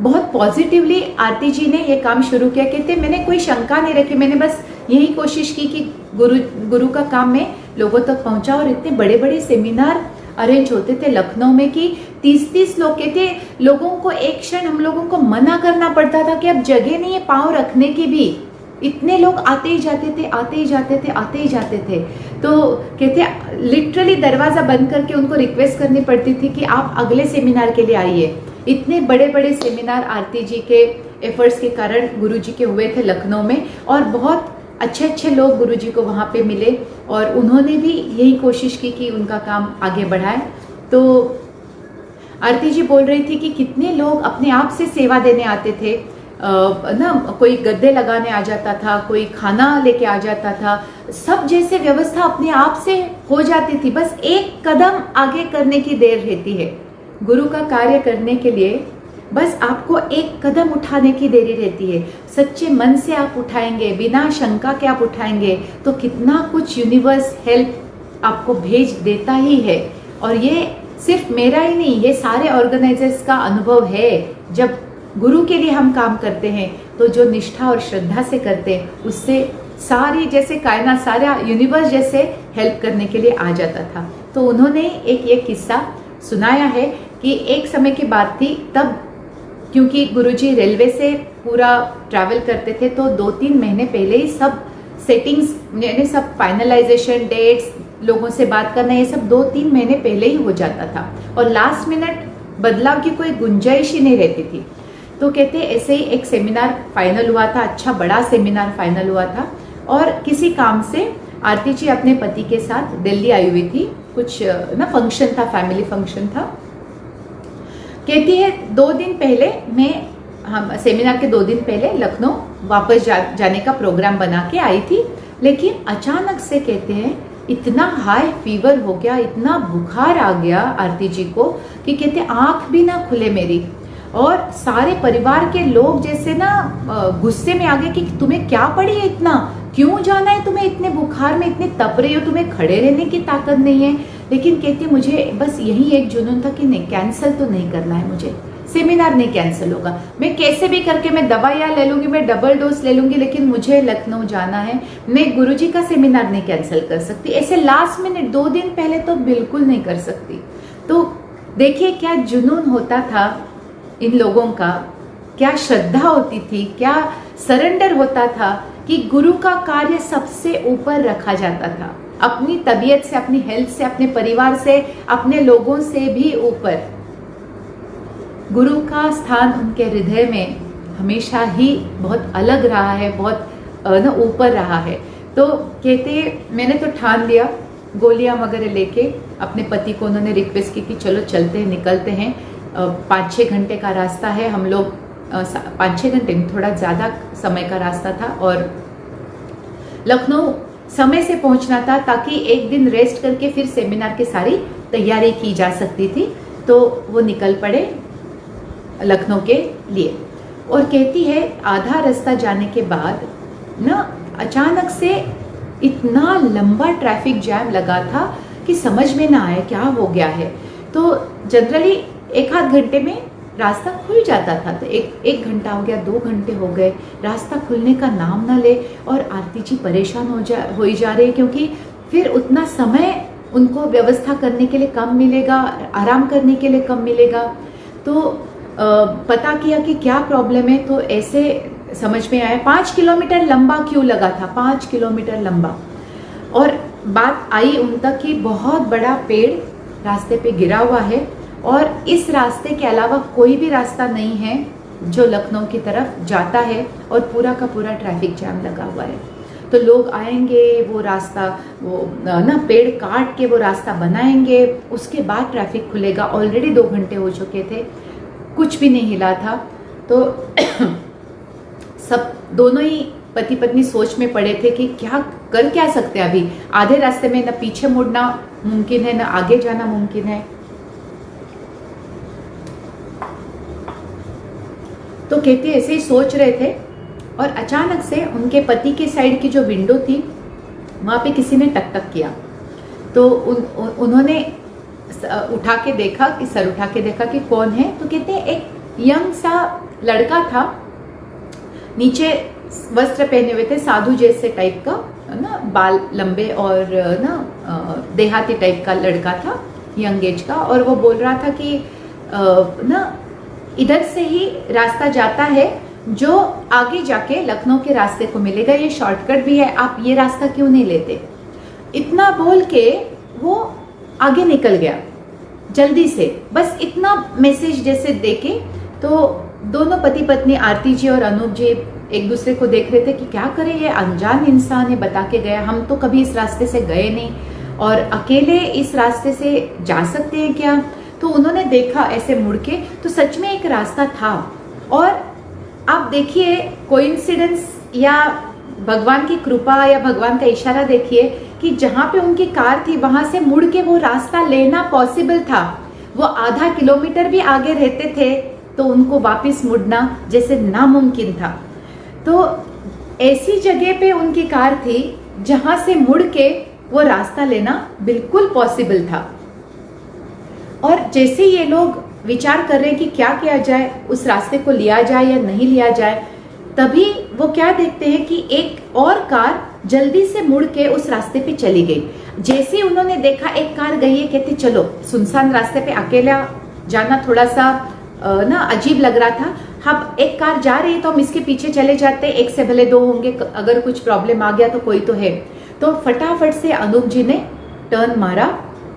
बहुत पॉजिटिवली आरती जी ने ये काम शुरू किया। कहते मैंने कोई शंका नहीं रखी, मैंने बस यही कोशिश की कि गुरु का काम में लोगों तक पहुंचा। और इतने बड़े बड़े सेमिनार अरेंज होते थे लखनऊ में कि 30-30 लोग, कहते लोगों को एक क्षण हम लोगों को मना करना पड़ता था कि अब जगह नहीं है पाँव रखने की भी, इतने लोग आते ही जाते थे आते ही जाते थे आते ही जाते थे। तो कहते लिटरली दरवाज़ा बंद करके उनको रिक्वेस्ट करनी पड़ती थी कि आप अगले सेमिनार के लिए आइए। इतने बड़े बड़े सेमिनार आरती जी के एफर्ट्स के कारण गुरु जी के हुए थे लखनऊ में, और बहुत अच्छे अच्छे लोग गुरु जी को वहाँ पे मिले और उन्होंने भी यही कोशिश की कि उनका काम आगे बढ़ाए। तो आरती जी बोल रही थी कि कितने लोग अपने आप से सेवा देने आते थे ना, कोई गद्दे लगाने आ जाता था, कोई खाना लेके आ जाता था, सब जैसे व्यवस्था अपने आप से हो जाती थी। बस एक कदम आगे करने की देर रहती है गुरु का कार्य करने के लिए, बस आपको एक कदम उठाने की देरी रहती है। सच्चे मन से आप उठाएंगे, बिना शंका के आप उठाएंगे तो कितना कुछ यूनिवर्स हेल्प आपको भेज देता ही है। और ये सिर्फ मेरा ही नहीं, ये सारे ऑर्गेनाइजर्स का अनुभव है। जब गुरु के लिए हम काम करते हैं तो जो निष्ठा और श्रद्धा से करते हैं उससे सारी जैसे कायनात, सारा यूनिवर्स जैसे हेल्प करने के लिए आ जाता था। तो उन्होंने एक ये किस्सा सुनाया है कि एक समय की बात थी, तब क्योंकि गुरुजी रेलवे से पूरा ट्रैवल करते थे तो 2-3 महीने पहले ही सब सेटिंग्स यानी सब फाइनलाइजेशन, डेट्स, लोगों से बात करना, ये सब 2-3 महीने पहले ही हो जाता था और लास्ट मिनट बदलाव की कोई गुंजाइश ही नहीं रहती थी। तो कहते ऐसे ही एक सेमिनार फाइनल हुआ था, अच्छा बड़ा सेमिनार फाइनल हुआ था, और किसी काम से आरती जी अपने पति के साथ दिल्ली आई हुई थी, कुछ ना फंक्शन था, फैमिली फंक्शन था। कहती है 2 दिन पहले हम सेमिनार के 2 दिन पहले लखनऊ वापस जाने का प्रोग्राम बना के आई थी, लेकिन अचानक से कहते हैं इतना हाई फीवर हो गया, इतना बुखार आ गया आरती जी को कि कहते आँख भी ना खुले मेरी, और सारे परिवार के लोग जैसे ना गुस्से में आ गए कि तुम्हें क्या पड़ी है, इतना क्यों जाना है तुम्हें, इतने बुखार में इतने तप रही हो, तुम्हें खड़े रहने की ताकत नहीं है। लेकिन कहती मुझे बस यही एक जुनून था कि नहीं, कैंसिल तो नहीं करना है मुझे, सेमिनार नहीं कैंसिल होगा, मैं कैसे भी करके मैं दवाइयाँ ले लूँगी, मैं डबल डोज ले लूँगी, लेकिन मुझे लखनऊ जाना है, मैं गुरुजी का सेमिनार नहीं कैंसिल कर सकती। ऐसे लास्ट मिनट 2 दिन पहले तो बिल्कुल नहीं कर सकती। तो देखिए क्या जुनून होता था इन लोगों का, क्या श्रद्धा होती थी, क्या सरेंडर होता था कि गुरु का कार्य सबसे ऊपर रखा जाता था, अपनी तबीयत से, अपनी हेल्थ से, अपने परिवार से, अपने लोगों से भी ऊपर। गुरु का स्थान उनके हृदय में हमेशा ही बहुत अलग रहा है, बहुत ना ऊपर रहा है। तो कहते मैंने तो ठान लिया, गोलियां वगैरह लेके अपने पति को उन्होंने रिक्वेस्ट की कि चलो चलते हैं, निकलते हैं, 5-6 घंटे का रास्ता है, हम लोग 5-6 घंटे थोड़ा ज़्यादा समय का रास्ता था और लखनऊ समय से पहुंचना था ताकि एक दिन रेस्ट करके फिर सेमिनार की सारी तैयारी की जा सकती थी। तो वो निकल पड़े लखनऊ के लिए। और कहती है आधा रास्ता जाने के बाद ना अचानक से इतना लंबा ट्रैफिक जैम लगा था कि समझ में ना आया क्या हो गया है। तो जनरली 1-8 घंटे में रास्ता खुल जाता था, तो एक घंटा हो गया, 2 घंटे हो गए, रास्ता खुलने का नाम ना ले, और आरती जी परेशान हो ही जा रहे हैं क्योंकि फिर उतना समय उनको व्यवस्था करने के लिए कम मिलेगा, आराम करने के लिए कम मिलेगा। तो पता किया कि क्या प्रॉब्लम है, तो ऐसे समझ में आया 5 किलोमीटर लंबा क्यों लगा था, 5 किलोमीटर लंबा। और बात आई उन तक कि बहुत बड़ा पेड़ रास्ते पे गिरा हुआ है और इस रास्ते के अलावा कोई भी रास्ता नहीं है जो लखनऊ की तरफ जाता है, और पूरा का पूरा ट्रैफिक जैम लगा हुआ है। तो लोग आएंगे, वो रास्ता वो ना पेड़ काट के वो रास्ता बनाएंगे, उसके बाद ट्रैफिक खुलेगा। ऑलरेडी 2 घंटे हो चुके थे, कुछ भी नहीं हिला था। तो सब दोनों ही पति पत्नी सोच में पड़े थे कि क्या सकते हैं अभी। आधे रास्ते में न पीछे मुड़ना मुमकिन है, न आगे जाना मुमकिन है। तो कहते ऐसे ही सोच रहे थे और अचानक से उनके पति के साइड की जो विंडो थी वहाँ पे किसी ने टक टक किया। तो उन्होंने उठा के देखा कि सर उठा के देखा कि कौन है। तो कहते हैं एक यंग सा लड़का था, नीचे वस्त्र पहने हुए थे साधु जैसे टाइप का, ना बाल लंबे और ना देहाती टाइप का लड़का था, यंग एज का। और वो बोल रहा था कि ना इधर से ही रास्ता जाता है जो आगे जाके लखनऊ के रास्ते को मिलेगा, ये शॉर्टकट भी है, आप ये रास्ता क्यों नहीं लेते। इतना बोल के वो आगे निकल गया जल्दी से, बस इतना मैसेज जैसे देके। तो दोनों पति पत्नी आरती जी और अनूप जी एक दूसरे को देख रहे थे कि क्या करे, ये अनजान इंसान है, बता के गया, हम तो कभी इस रास्ते से गए नहीं और अकेले इस रास्ते से जा सकते हैं क्या। तो उन्होंने देखा ऐसे मुड़ के, तो सच में एक रास्ता था। और आप देखिए कोइंसिडेंस या भगवान की कृपा या भगवान का इशारा देखिए कि जहाँ पे उनकी कार थी वहां से मुड़ के वो रास्ता लेना पॉसिबल था। वो आधा किलोमीटर भी आगे रहते थे तो उनको वापस मुड़ना जैसे नामुमकिन था। तो ऐसी जगह पे उनकी कार थी जहां से मुड़ के वो रास्ता लेना बिल्कुल पॉसिबल था। और जैसे ये लोग विचार कर रहे हैं कि क्या किया जाए, उस रास्ते को लिया जाए या नहीं लिया जाए, तभी वो क्या देखते हैं कि एक और कार जल्दी से मुड़ के उस रास्ते पे चली गई। जैसे ही उन्होंने देखा एक कार गई है, कहते चलो सुनसान रास्ते पे अकेला जाना थोड़ा सा ना अजीब लग रहा था, हम एक कार जा रही है तो हम इसके पीछे चले जाते, एक से भले 2 होंगे, अगर कुछ प्रॉब्लम आ गया तो कोई तो है। तो फटाफट से अनूप जी ने टर्न मारा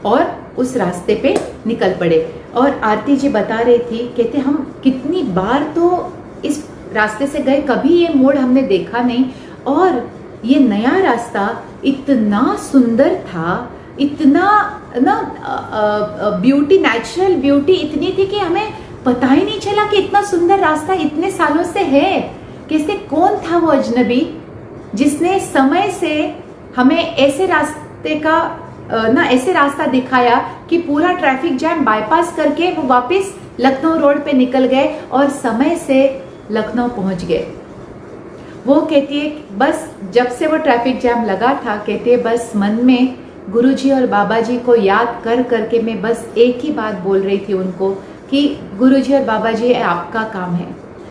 और उस रास्ते पे निकल पड़े। और आरती जी बता रही थी, कहते हम कितनी बार तो इस रास्ते से गए, कभी ये मोड़ हमने देखा नहीं, और ये नया रास्ता इतना सुंदर था, इतना ना ब्यूटी, नेचुरल ब्यूटी इतनी थी कि हमें पता ही नहीं चला कि इतना सुंदर रास्ता इतने सालों से है। कैसे, कौन था वो अजनबी जिसने समय से हमें ऐसे रास्ते का ना ऐसे रास्ता दिखाया कि पूरा ट्रैफिक जैम बाईपास करके वो वापस लखनऊ रोड पे निकल गए और समय से लखनऊ पहुंच गए। वो कहती है बस जब से वो ट्रैफिक जैम लगा था, कहती है बस मन में गुरुजी और बाबा जी को याद कर करके मैं बस एक ही बात बोल रही थी उनको कि गुरुजी और बाबा जी आपका काम है,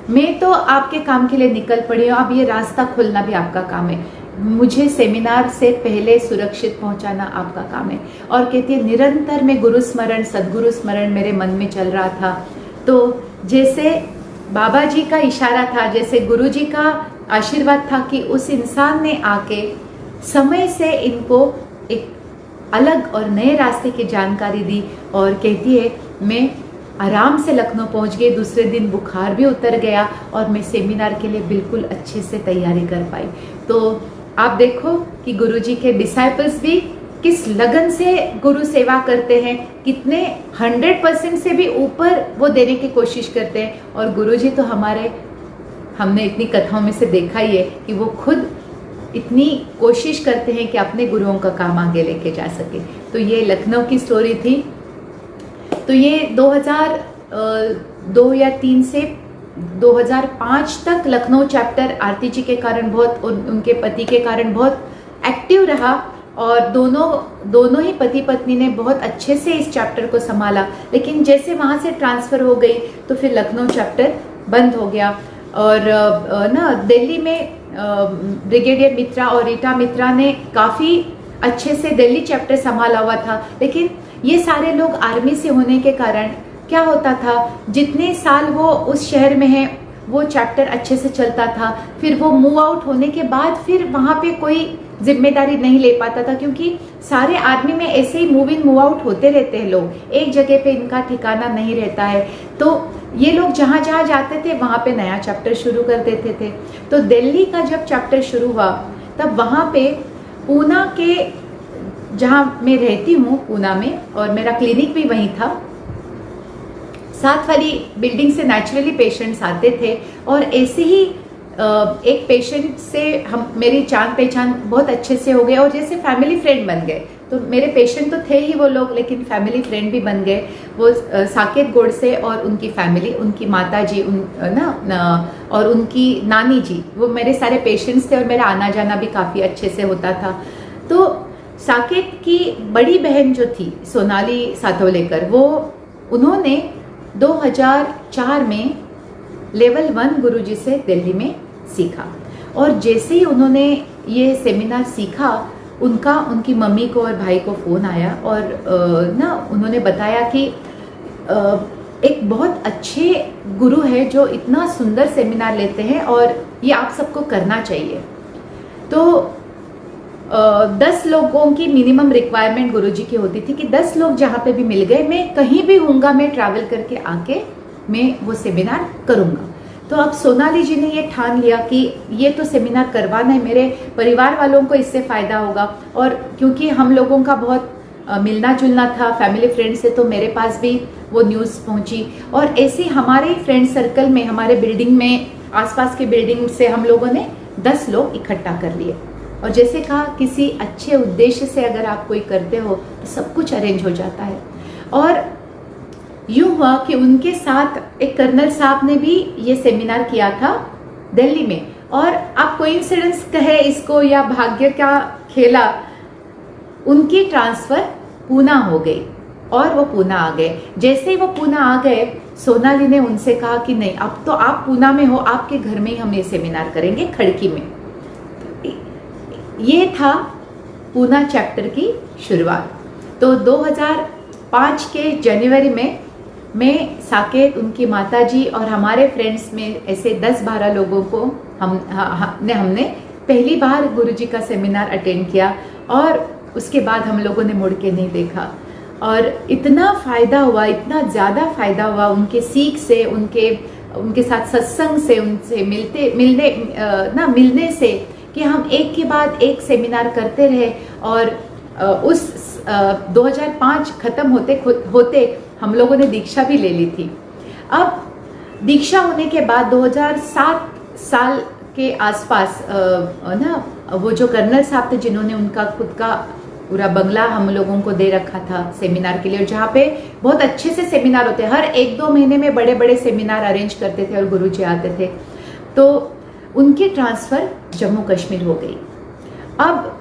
मैं तो आपके काम के लिए निकल पड़ी हूँ, अब ये रास्ता खुलना भी आपका काम है, मुझे सेमिनार से पहले सुरक्षित पहुंचाना आपका काम है। और कहती है निरंतर में गुरु स्मरण, सदगुरु स्मरण मेरे मन में चल रहा था। तो जैसे बाबा जी का इशारा था, जैसे गुरु जी का आशीर्वाद था कि उस इंसान ने आके समय से इनको एक अलग और नए रास्ते की जानकारी दी। और कहती है मैं आराम से लखनऊ पहुंच गई, दूसरे दिन बुखार भी उतर गया और मैं सेमिनार के लिए बिल्कुल अच्छे से तैयारी कर पाई। तो आप देखो कि गुरुजी के डिसाइपल्स भी किस लगन से गुरु सेवा करते हैं, कितने 100% से भी ऊपर वो देने की कोशिश करते हैं। और गुरुजी तो हमने इतनी कथाओं में से देखा ही है कि वो खुद इतनी कोशिश करते हैं कि अपने गुरुओं का काम आगे लेके जा सके। तो ये लखनऊ की स्टोरी थी। तो ये 2002 या 3 से 2005 तक लखनऊ चैप्टर आरती जी के कारण बहुत, उनके पति के कारण बहुत एक्टिव रहा और दोनों ही पति पत्नी ने बहुत अच्छे से इस चैप्टर को संभाला। लेकिन जैसे वहाँ से ट्रांसफ़र हो गई तो फिर लखनऊ चैप्टर बंद हो गया। और ना दिल्ली में ब्रिगेडियर मित्रा और रीटा मित्रा ने काफ़ी अच्छे से दिल्ली चैप्टर संभाला हुआ था। लेकिन ये सारे लोग आर्मी से होने के कारण क्या होता था, जितने साल वो उस शहर में हैं वो चैप्टर अच्छे से चलता था, फिर वो मूव आउट होने के बाद फिर वहाँ पे कोई जिम्मेदारी नहीं ले पाता था, क्योंकि सारे आर्मी में ऐसे ही मूव इन मूव आउट होते रहते हैं लोग, एक जगह पे इनका ठिकाना नहीं रहता है। तो ये लोग जहाँ जहाँ जाते थे वहाँ पे नया चैप्टर शुरू कर देते थे। तो दिल्ली का जब चैप्टर शुरू हुआ तब वहाँ पे पूना के, जहाँ मैं रहती हूँ पूना में, और मेरा क्लिनिक भी वहीं था, साथ वाली बिल्डिंग से नेचुरली पेशेंट्स आते थे। और ऐसे ही एक पेशेंट से मेरी जान पहचान बहुत अच्छे से हो गए और जैसे फैमिली फ्रेंड बन गए। तो मेरे पेशेंट तो थे ही वो लोग, लेकिन फैमिली फ्रेंड भी बन गए। वो साकेत गोडसे और उनकी फैमिली, उनकी माता जी और उनकी नानी जी, वो मेरे सारे पेशेंट्स थे और मेरा आना जाना भी काफ़ी अच्छे से होता था। तो साकेत की बड़ी बहन जो थी सोनाली सातोलेकर, वो उन्होंने 2004 में लेवल 1 गुरुजी से दिल्ली में सीखा। और जैसे ही उन्होंने ये सेमिनार सीखा, उनकी मम्मी को और भाई को फ़ोन आया और उन्होंने बताया कि एक बहुत अच्छे गुरु है जो इतना सुंदर सेमिनार लेते हैं और ये आप सबको करना चाहिए। तो 10 लोगों की मिनिमम रिक्वायरमेंट गुरुजी की होती थी कि 10 लोग जहाँ पे भी मिल गए, मैं कहीं भी हूँगा, मैं ट्रैवल करके आके मैं वो सेमिनार करूँगा। तो अब सोनाली जी ने ये ठान लिया कि ये तो सेमिनार करवाना है, मेरे परिवार वालों को इससे फ़ायदा होगा। और क्योंकि हम लोगों का बहुत मिलना जुलना था फैमिली फ्रेंड से, तो मेरे पास भी वो न्यूज़ पहुंची। और ऐसे हमारे फ्रेंड सर्कल में, हमारे बिल्डिंग में, आसपास की बिल्डिंग से हम लोगों ने 10 लोग इकट्ठा कर लिए। और जैसे कहा, किसी अच्छे उद्देश्य से अगर आप कोई करते हो तो सब कुछ अरेंज हो जाता है। और यूँ हुआ कि उनके साथ एक कर्नल साहब ने भी ये सेमिनार किया था दिल्ली में। और आप कोइंसिडेंस कहे इसको या भाग्य का खेला, उनकी ट्रांसफ़र पूना हो गई और वो पूना आ गए। जैसे ही वो पूना आ गए, सोनाली ने उनसे कहा कि नहीं, अब तो आप पूना में हो, आपके घर में ही हम ये सेमिनार करेंगे, खड़की में। ये था पूना चैप्टर की शुरुआत। तो 2005 के जनवरी में मैं, साकेत, उनकी माताजी और हमारे फ्रेंड्स में ऐसे 10-12 लोगों को हमने पहली बार गुरुजी का सेमिनार अटेंड किया। और उसके बाद हम लोगों ने मुड़ के नहीं देखा। और इतना फ़ायदा हुआ, इतना ज़्यादा फ़ायदा हुआ उनके सीख से, उनके साथ सत्संग से, उनसे मिलने से, कि हम एक के बाद एक सेमिनार करते रहे। और उस 2005 ख़त्म होते हम लोगों ने दीक्षा भी ले ली थी। अब दीक्षा होने के बाद 2007 साल के आसपास वो जो कर्नल साहब थे, जिन्होंने उनका खुद का पूरा बंगला हम लोगों को दे रखा था सेमिनार के लिए, और जहाँ पे बहुत अच्छे से सेमिनार होते, हर 1-2 महीने में बड़े बड़े सेमिनार अरेंज करते थे और गुरुजी आते थे। तो उनकी ट्रांसफ़र जम्मू कश्मीर हो गई। अब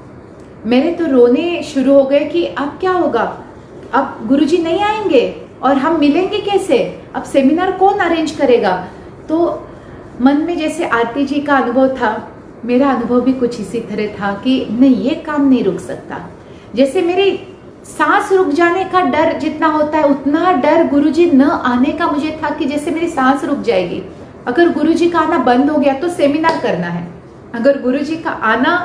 मेरे तो रोने शुरू हो गए कि अब क्या होगा, अब गुरुजी नहीं आएंगे और हम मिलेंगे कैसे, अब सेमिनार कौन अरेंज करेगा। तो मन में जैसे आरती जी का अनुभव था, मेरा अनुभव भी कुछ इसी तरह था कि नहीं, ये काम नहीं रुक सकता। जैसे मेरी सांस रुक जाने का डर जितना होता है, उतना डर गुरुजी न आने का मुझे था कि जैसे मेरी सांस रुक जाएगी। अगर गुरुजी का आना बंद हो गया तो सेमिनार करना है, अगर गुरुजी का आना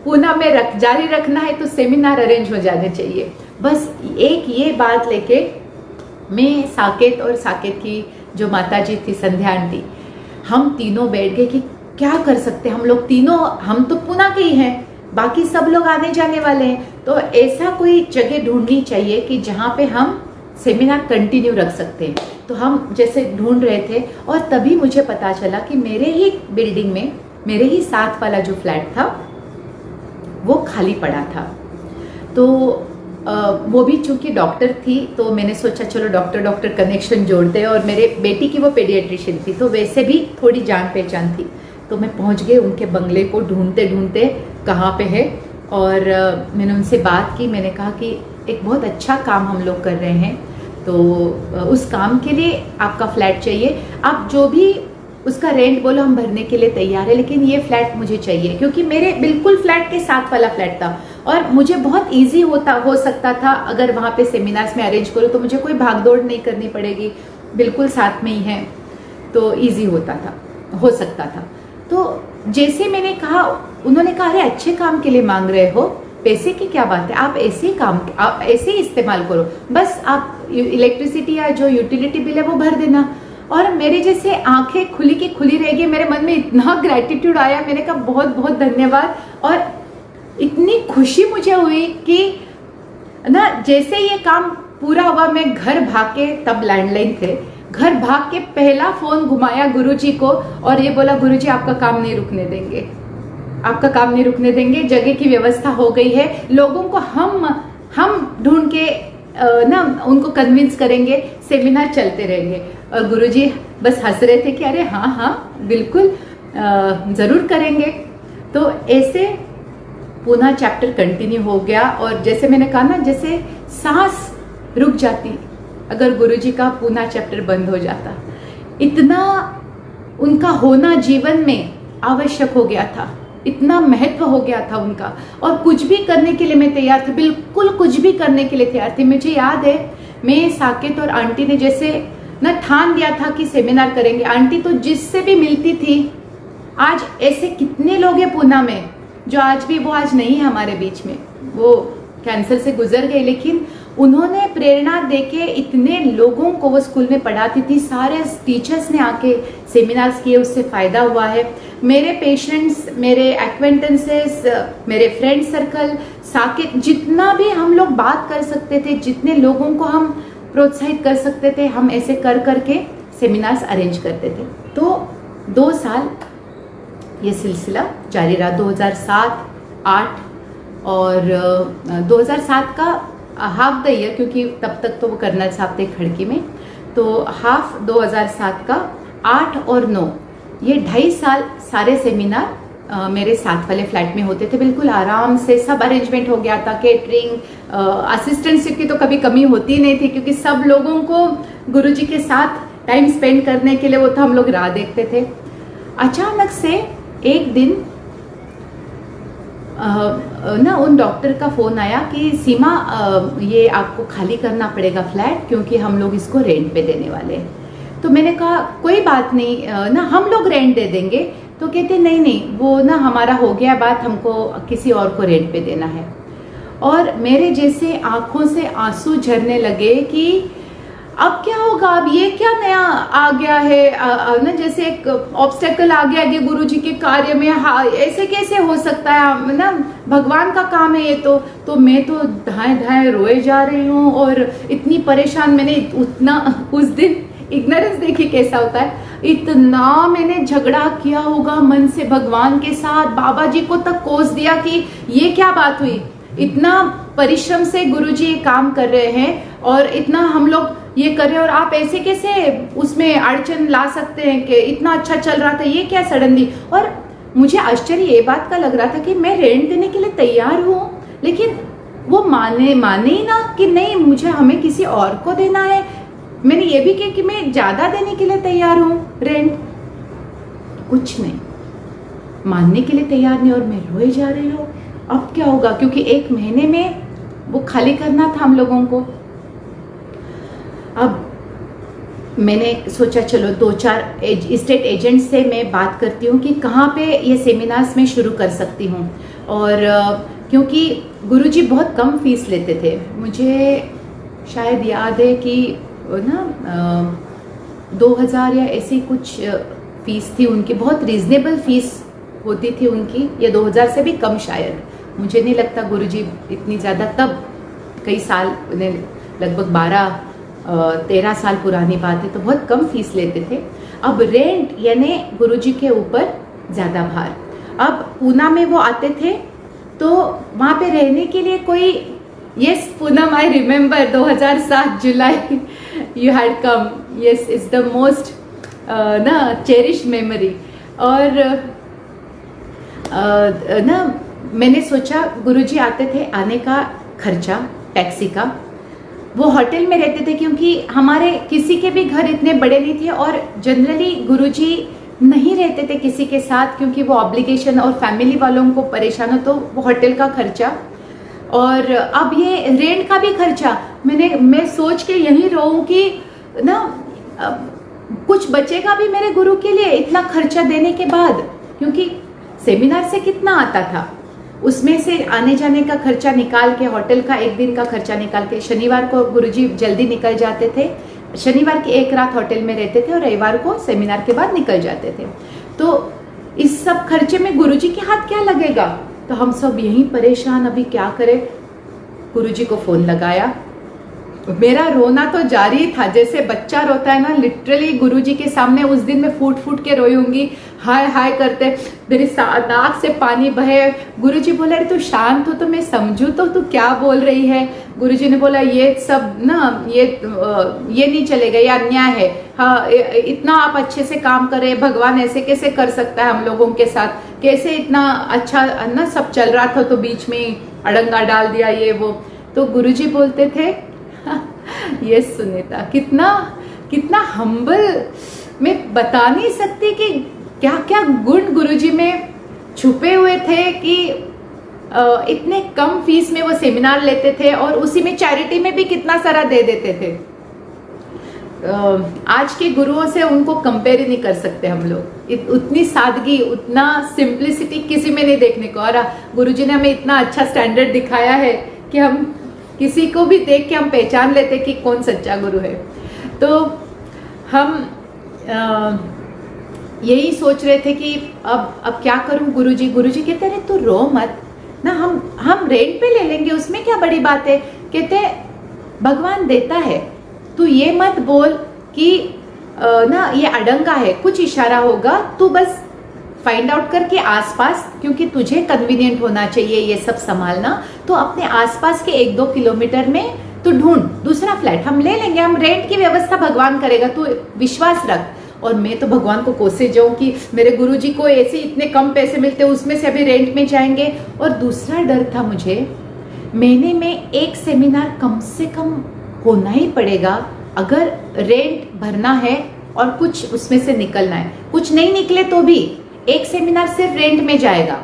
पूना में जारी रखना है तो सेमिनार अरेंज हो जाने चाहिए। बस एक ये बात लेके मैं, साकेत और साकेत की जो माता जी थी संध्या आंटी, हम तीनों बैठ गए कि क्या कर सकते हैं हम लोग तीनों। हम तो पूना के ही हैं, बाकी सब लोग आने जाने वाले हैं, तो ऐसा कोई जगह ढूंढनी चाहिए कि जहाँ पे हम सेमिनार कंटिन्यू रख सकते हैं। तो हम जैसे ढूंढ रहे थे, और तभी मुझे पता चला कि मेरे ही बिल्डिंग में, मेरे ही साथ वाला जो फ्लैट था वो खाली पड़ा था। तो वो भी चूँकि डॉक्टर थी, तो मैंने सोचा चलो डॉक्टर कनेक्शन जोड़ते हैं। और मेरे बेटी की वो पेडियाट्रिशियन थी, तो वैसे भी थोड़ी जान पहचान थी। तो मैं पहुंच गई उनके बंगले को ढूंढते ढूंढते कहाँ पे है। और मैंने उनसे बात की, मैंने कहा कि एक बहुत अच्छा काम हम लोग कर रहे हैं, तो उस काम के लिए आपका फ्लैट चाहिए, आप जो भी उसका रेंट बोलो हम भरने के लिए तैयार है, लेकिन ये फ्लैट मुझे चाहिए। क्योंकि मेरे बिल्कुल फ्लैट के साथ वाला फ्लैट था और मुझे बहुत ईजी हो सकता था अगर वहाँ पे सेमिनार्स में अरेंज करूँ, तो मुझे कोई भागदौड़ नहीं करनी पड़ेगी, बिल्कुल साथ में ही है, तो ईजी हो सकता था। तो जैसे मैंने कहा, उन्होंने कहा अरे अच्छे काम के लिए मांग रहे हो, पैसे की क्या बात है, आप ऐसे ही इस्तेमाल करो, बस आप इलेक्ट्रिसिटी या जो यूटिलिटी बिल है वो भर देना। और मेरे जैसे आंखें खुली की खुली रह गई। मेरे मन में इतना ग्रेटिट्यूड आया, मैंने कहा बहुत बहुत धन्यवाद। और इतनी खुशी मुझे हुई कि ना जैसे ये काम पूरा हुआ, मैं घर भाग के, तब लैंडलाइन थे, घर भाग के पहला फोन घुमाया गुरुजी को और ये बोला गुरुजी आपका काम नहीं रुकने देंगे, आपका काम नहीं रुकने देंगे, जगह की व्यवस्था हो गई है, लोगों को हम ढूंढ के ना उनको कन्विंस करेंगे, सेमिनार चलते रहेंगे। और गुरुजी बस हंस रहे थे कि अरे हाँ हाँ बिल्कुल ज़रूर करेंगे। तो ऐसे पुनः चैप्टर कंटिन्यू हो गया। और जैसे मैंने कहा ना, जैसे सांस रुक जाती अगर गुरुजी का पुनः चैप्टर बंद हो जाता, इतना उनका होना जीवन में आवश्यक हो गया था, इतना महत्व हो गया था उनका। और कुछ भी करने के लिए मैं तैयार थी, बिल्कुल कुछ भी करने के लिए तैयार थी। मुझे याद है, मैं, साकेत और आंटी ने जैसे ना ठान दिया था कि सेमिनार करेंगे। आंटी तो जिससे भी मिलती थी, आज ऐसे कितने लोग हैं पूना में जो आज भी, वो आज नहीं है हमारे बीच में, वो कैंसर से गुजर गए, लेकिन उन्होंने प्रेरणा देके इतने लोगों को, वो स्कूल में पढ़ाती थी, सारे टीचर्स ने आके सेमिनार्स किए, उससे फ़ायदा हुआ है। मेरे पेशेंट्स, मेरे एक्वेंटेंसेस, मेरे फ्रेंड सर्कल, साकेत, जितना भी हम लोग बात कर सकते थे, जितने लोगों को हम प्रोत्साहित कर सकते थे, हम ऐसे कर करके सेमिनार्स अरेंज करते थे। तो 2 साल ये सिलसिला जारी रहा, 2007, 8 और 2007 का हाफ द ईयर, क्योंकि तब तक तो वो कर्नल साहब थे खड़की में, तो हाफ 2007 का 8 और 9, ये 2.5 साल सारे सेमिनार मेरे साथ वाले फ्लैट में होते थे। बिल्कुल आराम से सब अरेंजमेंट हो गया था, केटरिंग, असिस्टेंटशिप की तो कभी कमी होती नहीं थी, क्योंकि सब लोगों को गुरुजी के साथ टाइम स्पेंड करने के लिए वो तो हम लोग राह देखते थे। अचानक से एक दिन ना उन डॉक्टर का फ़ोन आया कि सीमा, ये आपको खाली करना पड़ेगा फ्लैट, क्योंकि हम लोग इसको रेंट पे देने वाले हैं। तो मैंने कहा कोई बात नहीं, ना हम लोग रेंट दे देंगे। तो कहते नहीं नहीं, वो ना हमारा हो गया बात, हमको किसी और को रेंट पे देना है। और मेरे जैसे आंखों से आंसू झरने लगे कि अब क्या होगा, अब ये क्या नया आ गया है, ना जैसे एक ऑब्स्टेकल आ गया है गुरुजी के कार्य में। हाँ, ऐसे कैसे हो सकता है, ना भगवान का काम है ये तो मैं तो धाएं धाएं रोए जा रही हूँ और इतनी परेशान। मैंने उतना उस दिन इग्नोरेंस देखी कैसा होता है, इतना मैंने झगड़ा किया होगा मन से भगवान के साथ, बाबा जी को तक कोस दिया कि ये क्या बात हुई, इतना परिश्रम से गुरुजी ये काम कर रहे हैं और इतना हम लोग ये कर रहे हैं और आप ऐसे कैसे उसमें अड़चन ला सकते हैं कि इतना अच्छा चल रहा था, ये क्या सडनली। और मुझे आश्चर्य ये बात का लग रहा था कि मैं रेंट देने के लिए तैयार हूँ, लेकिन वो माने ही ना कि नहीं, मुझे हमें किसी और को देना है। मैंने ये भी कहा कि मैं ज़्यादा देने के लिए तैयार हूँ रेंट, कुछ नहीं, मानने के लिए तैयार नहीं और मैं रोए जा रही हूँ। अब क्या होगा, क्योंकि 1 महीने में वो खाली करना था हम लोगों को। अब मैंने सोचा चलो 2-4 स्टेट एजेंट से मैं बात करती हूँ कि कहाँ पे ये सेमिनार्स में शुरू कर सकती हूँ। और क्योंकि गुरुजी बहुत कम फीस लेते थे, मुझे शायद याद है कि ना 2000 या ऐसी कुछ फीस थी उनकी, बहुत रीजनेबल फीस होती थी उनकी, या 2000 से भी कम शायद, मुझे नहीं लगता गुरुजी इतनी ज़्यादा, तब कई साल, लगभग 12-13 साल पुरानी बात है, तो बहुत कम फीस लेते थे। अब रेंट यानी गुरुजी के ऊपर ज़्यादा भार। अब पूना में वो आते थे तो वहाँ पे रहने के लिए कोई, yes Poonam, I remember 2007 July you had come, yes it's the most ना चेरिश्ड मेमोरी। और ना मैंने सोचा गुरुजी आते थे, आने का खर्चा टैक्सी का, वो होटल में रहते थे क्योंकि हमारे किसी के भी घर इतने बड़े नहीं थे और जनरली गुरुजी नहीं रहते थे किसी के साथ, क्योंकि वो ऑब्लिगेशन और फैमिली वालों को परेशान हो, तो वो होटल का खर्चा और अब ये रेंट का भी खर्चा। मैं सोच के यहीं रहूं कि ना कुछ बचेगा भी मेरे गुरु के लिए इतना खर्चा देने के बाद, क्योंकि सेमिनार से कितना आता था, उसमें से आने जाने का खर्चा निकाल के, होटल का 1 दिन का खर्चा निकाल के, शनिवार को गुरुजी जल्दी निकल जाते थे, शनिवार की एक रात होटल में रहते थे और रविवार को सेमिनार के बाद निकल जाते थे। तो इस सब खर्चे में गुरुजी के हाथ क्या लगेगा? तो हम सब यहीं परेशान, अभी क्या करें। गुरुजी को फोन लगाया, मेरा रोना तो जारी था, जैसे बच्चा रोता है ना, लिटरली गुरुजी के सामने उस दिन मैं फूट फूट के रोई होंगी, हाय हाय करते, मेरी नाक से पानी बहे। गुरुजी बोले, अरे तू शांत हो तो मैं समझू तो तू क्या बोल रही है। गुरुजी ने बोला, ये सब ना ये नहीं चलेगा, ये अन्याय है। हाँ, इतना आप अच्छे से काम करे, भगवान ऐसे कैसे कर सकता है हम लोगों के साथ? कैसे इतना अच्छा ना सब चल रहा था तो बीच में अड़ंगा डाल दिया ये वो। तो गुरुजी बोलते थे, ये सुनीता कितना कितना हम्बल, मैं बता नहीं सकती कि क्या क्या गुण गुरुजी में छुपे हुए थे कि इतने कम फीस में वो सेमिनार लेते थे और उसी में चैरिटी में भी कितना सारा दे देते थे। आज के गुरुओं से उनको कंपेयर ही नहीं कर सकते हम लोग। उतनी सादगी, उतना सिंप्लिसिटी किसी में नहीं देखने को। और गुरुजी ने हमें इतना अच्छा स्टैंडर्ड दिखाया है कि हम किसी को भी देख के हम पहचान लेते कि कौन सच्चा गुरु है। तो हम यही सोच रहे थे कि अब क्या करूं गुरुजी। गुरुजी कहते रहे, तू रो मत ना, हम रेंट पे ले लेंगे, उसमें क्या बड़ी बात है। कहते भगवान देता है, तू ये मत बोल कि ना ये अड़ंगा है, कुछ इशारा होगा, तू बस फाइंड आउट करके आसपास, क्योंकि तुझे कन्वीनियंट होना चाहिए ये सब संभालना, तो अपने आसपास के 1-2 किलोमीटर में तू ढूंढ दूसरा फ्लैट, हम ले लेंगे, हम रेंट की व्यवस्था भगवान करेगा, तू विश्वास रख। और मैं तो भगवान को कोसे जाऊं कि मेरे गुरुजी को ऐसे इतने कम पैसे मिलते, उसमें से अभी रेंट में जाएंगे। और दूसरा डर था मुझे, महीने में एक सेमिनार कम से कम होना ही पड़ेगा अगर रेंट भरना है और कुछ उसमें से निकलना है। कुछ नहीं निकले तो भी एक सेमिनार सिर्फ रेंट में जाएगा।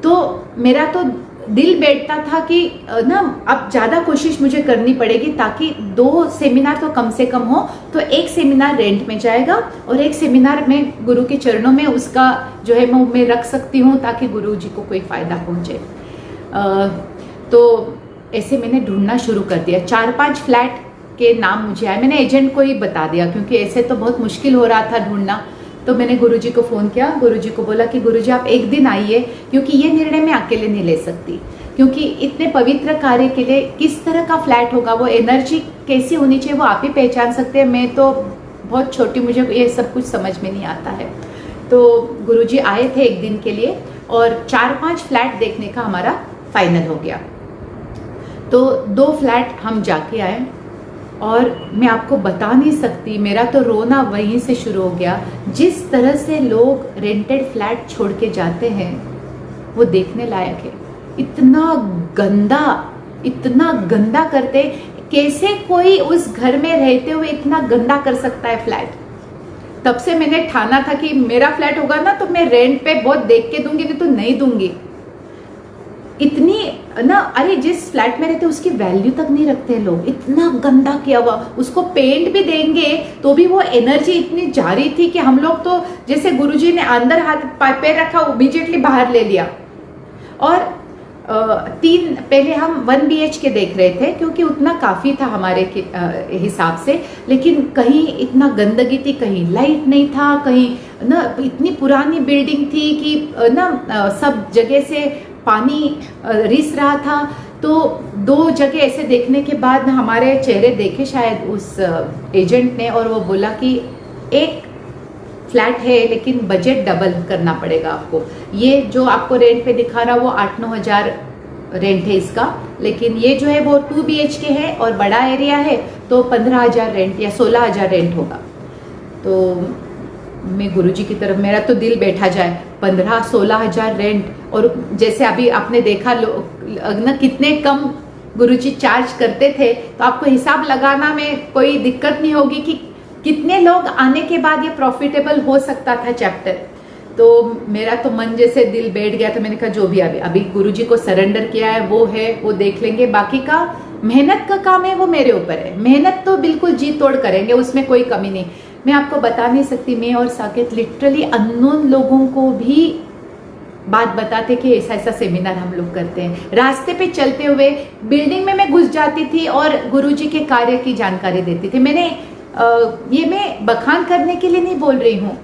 तो मेरा तो दिल बैठता था कि ना अब ज़्यादा कोशिश मुझे करनी पड़ेगी ताकि 2 सेमिनार तो कम से कम हो। तो एक सेमिनार रेंट में जाएगा और एक सेमिनार में गुरु के चरणों में उसका जो है मैं रख सकती हूँ ताकि गुरु जी को कोई फ़ायदा पहुँचे। तो ऐसे मैंने ढूंढना शुरू कर दिया। 4-5 फ्लैट के नाम मुझे आए, मैंने एजेंट को ही बता दिया क्योंकि ऐसे तो बहुत मुश्किल हो रहा था ढूंढना। तो मैंने गुरुजी को फ़ोन किया, गुरुजी को बोला कि गुरुजी आप एक दिन आइए, क्योंकि ये निर्णय मैं अकेले नहीं ले सकती, क्योंकि इतने पवित्र कार्य के लिए किस तरह का फ्लैट होगा, वो एनर्जी कैसी होनी चाहिए, वो आप ही पहचान सकते हैं। मैं तो बहुत छोटी, मुझे ये सब कुछ समझ में नहीं आता है। तो गुरुजी आए थे एक दिन के लिए और 4-5 फ्लैट देखने का हमारा फाइनल हो गया। तो 2 फ्लैट हम जाके आए और मैं आपको बता नहीं सकती, मेरा तो रोना वहीं से शुरू हो गया। जिस तरह से लोग रेंटेड फ्लैट छोड़ के जाते हैं वो देखने लायक है। इतना गंदा करते, कैसे कोई उस घर में रहते हुए इतना गंदा कर सकता है फ्लैट। तब से मैंने ठाना था कि मेरा फ्लैट होगा ना तो मैं रेंट पे बहुत देख के दूंगी, नहीं तो नहीं दूंगी। इतनी ना, अरे जिस फ्लैट में रहते उसकी वैल्यू तक नहीं रखते लोग, इतना गंदा किया हुआ। उसको पेंट भी देंगे तो भी वो एनर्जी इतनी जारी थी कि हम लोग तो जैसे गुरुजी ने अंदर हाथ पैर रखा इमीडिएटली बाहर ले लिया। और 3 पहले हम 1 BHK देख रहे थे क्योंकि उतना काफ़ी था हमारे हिसाब से, लेकिन कहीं इतना गंदगी थी, कहीं लाइट नहीं था, कहीं ना इतनी पुरानी बिल्डिंग थी कि ना सब जगह से पानी रिस रहा था। तो 2 जगह ऐसे देखने के बाद हमारे चेहरे देखे शायद उस एजेंट ने, और वो बोला कि एक फ्लैट है लेकिन बजट डबल करना पड़ेगा आपको। ये जो आपको रेंट पे दिखा रहा वो 8-9 हज़ार रेंट है इसका, लेकिन ये जो है वो 2 BHK है और बड़ा एरिया है तो 15,000 रेंट या 16,000 रेंट होगा। तो मैं गुरुजी की तरफ, मेरा तो दिल बैठा जाए, 15-16 हज़ार रेंट। और जैसे अभी आपने देखा ना कितने कम गुरुजी चार्ज करते थे, तो आपको हिसाब लगाना में कोई दिक्कत नहीं होगी कि कितने लोग आने के बाद ये प्रॉफिटेबल हो सकता था चैप्टर। तो मेरा तो मन जैसे दिल बैठ गया था। मैंने कहा जो भी अभी गुरुजी को सरेंडर किया है वो देख लेंगे, बाकी का मेहनत का काम है वो मेरे ऊपर है। मेहनत तो बिल्कुल जी तोड़ करेंगे, उसमें कोई कमी नहीं। मैं आपको बता नहीं सकती, मैं और साकेत लिटरली अननोन लोगों को भी बात बताते कि ऐसा ऐसा सेमिनार हम लोग करते हैं। रास्ते पे चलते हुए बिल्डिंग में मैं घुस जाती थी और गुरुजी के कार्य की जानकारी देती थी। ये मैं बखान करने के लिए नहीं बोल रही हूँ,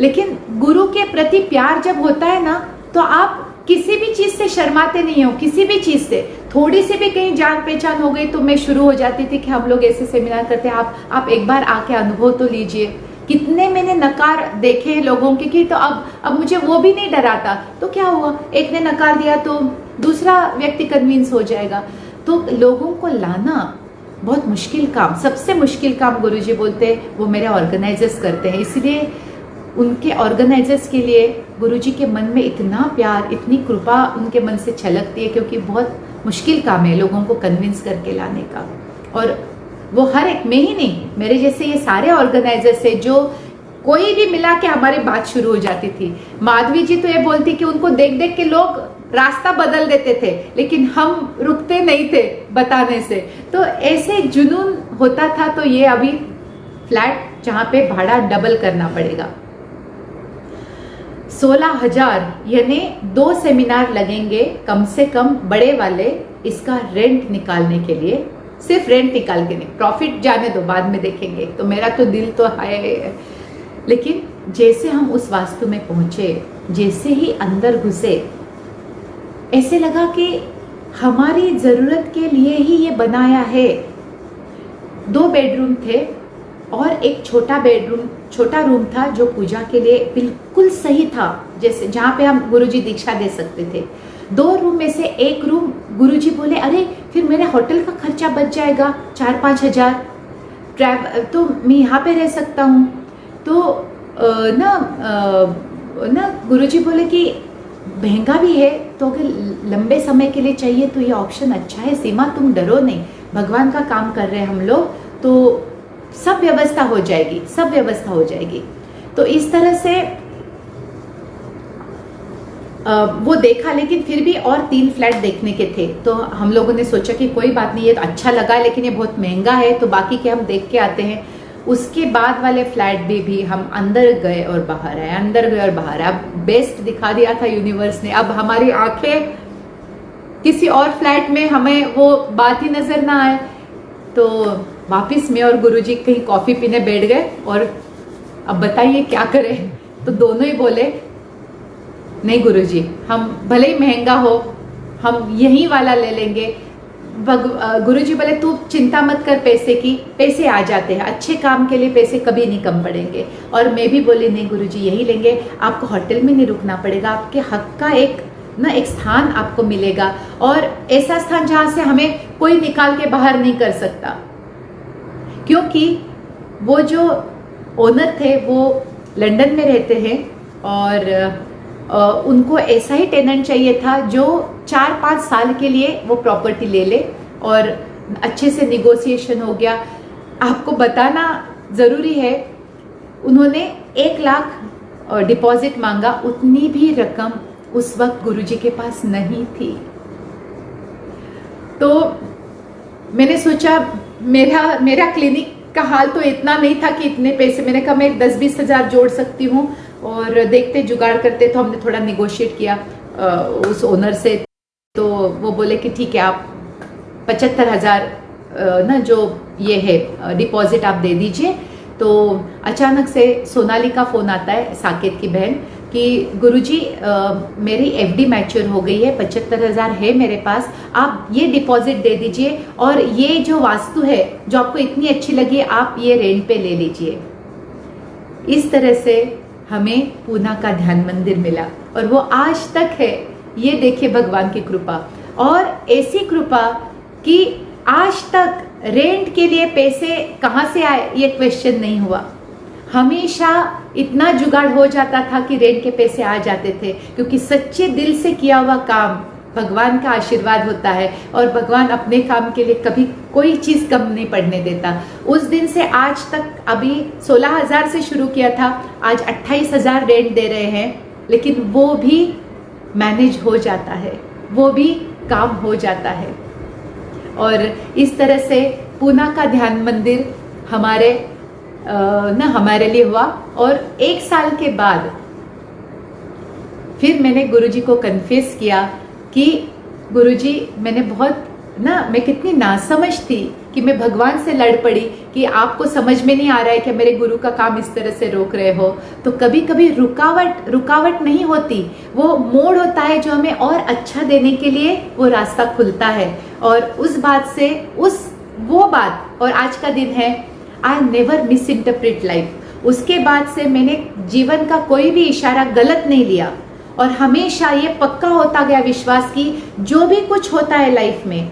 लेकिन गुरु के प्रति प्यार जब होता है ना, तो आप किसी भी चीज से शर्माते नहीं हो। किसी भी चीज से थोड़ी सी भी कहीं जान पहचान हो गई तो मैं शुरू हो जाती थी कि हम लोग ऐसे सेमिनार करते हैं, आप एक बार आके अनुभव तो लीजिए। कितने मैंने नकार देखे लोगों के कि तो अब मुझे वो भी नहीं डराता। तो क्या हुआ, एक ने नकार दिया तो दूसरा व्यक्ति कन्विंस हो जाएगा। तो लोगों को लाना बहुत मुश्किल काम, सबसे मुश्किल काम गुरुजी बोलते हैं वो मेरे ऑर्गेनाइजर्स करते हैं। इसलिए उनके ऑर्गेनाइजर्स के लिए गुरुजी के मन में इतना प्यार, इतनी कृपा उनके मन से छलकती है, क्योंकि बहुत मुश्किल काम है लोगों को कन्विंस करके लाने का। और वो हर एक में ही नहीं, मेरे जैसे ये सारे ऑर्गेनाइजर्स से जो कोई भी मिला के हमारी बात शुरू हो जाती थी। माधवी जी तो ये बोलती कि उनको देख देख के लोग रास्ता बदल देते थे, लेकिन हम रुकते नहीं थे बताने से। तो ऐसे जुनून होता था। तो ये अभी फ्लैट जहाँ पे भाड़ा डबल करना पड़ेगा, 16,000 यानी 2 सेमिनार लगेंगे कम से कम बड़े वाले, इसका रेंट निकालने के लिए। सिर्फ रेंट निकाल के नहीं, प्रॉफिट जाने दो, बाद में देखेंगे। तो मेरा तो दिल तो है, लेकिन जैसे हम उस वास्तु में पहुंचे, जैसे ही अंदर घुसे, ऐसे लगा कि हमारी जरूरत के लिए ही ये बनाया है। 2 बेडरूम थे और एक छोटा रूम था जो पूजा के लिए बिल्कुल सही था, जैसे जहाँ पे हम गुरुजी दीक्षा दे सकते थे। 2 रूम में से एक रूम गुरुजी बोले, अरे फिर मेरे होटल का खर्चा बच जाएगा 4-5 हजार, तो मैं यहाँ पे रह सकता हूँ। तो ना गुरुजी बोले कि महंगा भी है, तो अगर लंबे समय के लिए चाहिए तो ये ऑप्शन अच्छा है। सीमा तुम डरो नहीं, भगवान का काम कर रहे हैं हम लोग, तो सब व्यवस्था हो जाएगी, सब व्यवस्था हो जाएगी। तो इस तरह से वो देखा, लेकिन फिर भी और 3 फ्लैट देखने के थे। तो हम लोगों ने सोचा कि कोई बात नहीं, ये तो अच्छा लगा लेकिन ये बहुत महंगा है, तो बाकी के हम देख के आते हैं। उसके बाद वाले फ्लैट भी हम अंदर गए और बाहर आए, अंदर गए और बाहर आए। अब बेस्ट दिखा दिया था यूनिवर्स ने। अब हमारी आंखें किसी और फ्लैट में, हमें वो बात ही नजर ना आए। तो वापिस मैं और गुरुजी कहीं कॉफी पीने बैठ गए और अब बताइए क्या करें। तो दोनों ही बोले, नहीं गुरुजी, हम भले ही महंगा हो, हम यही वाला ले लेंगे। गुरुजी बोले तू चिंता मत कर पैसे की, पैसे आ जाते हैं, अच्छे काम के लिए पैसे कभी नहीं कम पड़ेंगे। और मैं भी बोली नहीं गुरुजी, यही लेंगे, आपको होटल में नहीं रुकना पड़ेगा, आपके हक का एक स्थान आपको मिलेगा, और ऐसा स्थान जहाँ से हमें कोई निकाल के बाहर नहीं कर सकता। क्योंकि वो जो ओनर थे वो लंदन में रहते हैं और उनको ऐसा ही टेनेंट चाहिए था जो 4-5 साल के लिए वो प्रॉपर्टी ले ले, और अच्छे से निगोशिएशन हो गया। आपको बताना ज़रूरी है, उन्होंने 1 लाख डिपॉजिट मांगा, उतनी भी रकम उस वक्त गुरुजी के पास नहीं थी। तो मैंने सोचा, मेरा क्लिनिक का हाल तो इतना नहीं था कि इतने पैसे, मैंने कहा मैं 10-20 हज़ार जोड़ सकती हूँ, और देखते जुगाड़ करते। तो हमने थोड़ा निगोशिएट किया उस ओनर से। तो वो बोले कि ठीक है, आप 75,000 जो ये है डिपॉजिट आप दे दीजिए। तो अचानक से सोनाली का फ़ोन आता है, साकेत की बहन, कि गुरुजी मेरी एफडी मैच्योर हो गई है, 75,000 है मेरे पास, आप ये डिपॉजिट दे दीजिए, और ये जो वास्तु है जो आपको इतनी अच्छी लगी, आप ये रेंट पे ले लीजिए। इस तरह से हमें पूना का ध्यान मंदिर मिला, और वो आज तक है। ये देखिए भगवान की कृपा, और ऐसी कृपा कि आज तक रेंट के लिए पैसे कहाँ से आए ये क्वेश्चन नहीं हुआ। हमेशा इतना जुगाड़ हो जाता था कि रेंट के पैसे आ जाते थे, क्योंकि सच्चे दिल से किया हुआ काम भगवान का आशीर्वाद होता है, और भगवान अपने काम के लिए कभी कोई चीज़ कम नहीं पड़ने देता। उस दिन से आज तक, अभी 16,000 से शुरू किया था, आज 28,000 रेंट दे रहे हैं, लेकिन वो भी मैनेज हो जाता है, वो भी काम हो जाता है। और इस तरह से पूना का ध्यान मंदिर हमारे लिए हुआ। और 1 साल के बाद फिर मैंने गुरुजी को कन्फेस किया कि गुरुजी मैंने बहुत मैं कितनी नासमझ थी कि मैं भगवान से लड़ पड़ी कि आपको समझ में नहीं आ रहा है कि मेरे गुरु का काम इस तरह से रोक रहे हो। तो कभी कभी रुकावट नहीं होती, वो मोड़ होता है जो हमें और अच्छा देने के लिए वो रास्ता खुलता है। और उस बात से वो बात और आज का दिन है, I never miss interpret life. उसके बाद से मैंने जीवन का कोई भी इशारा गलत नहीं लिया और हमेशा ये पक्का होता गया विश्वास कि जो भी कुछ होता है लाइफ में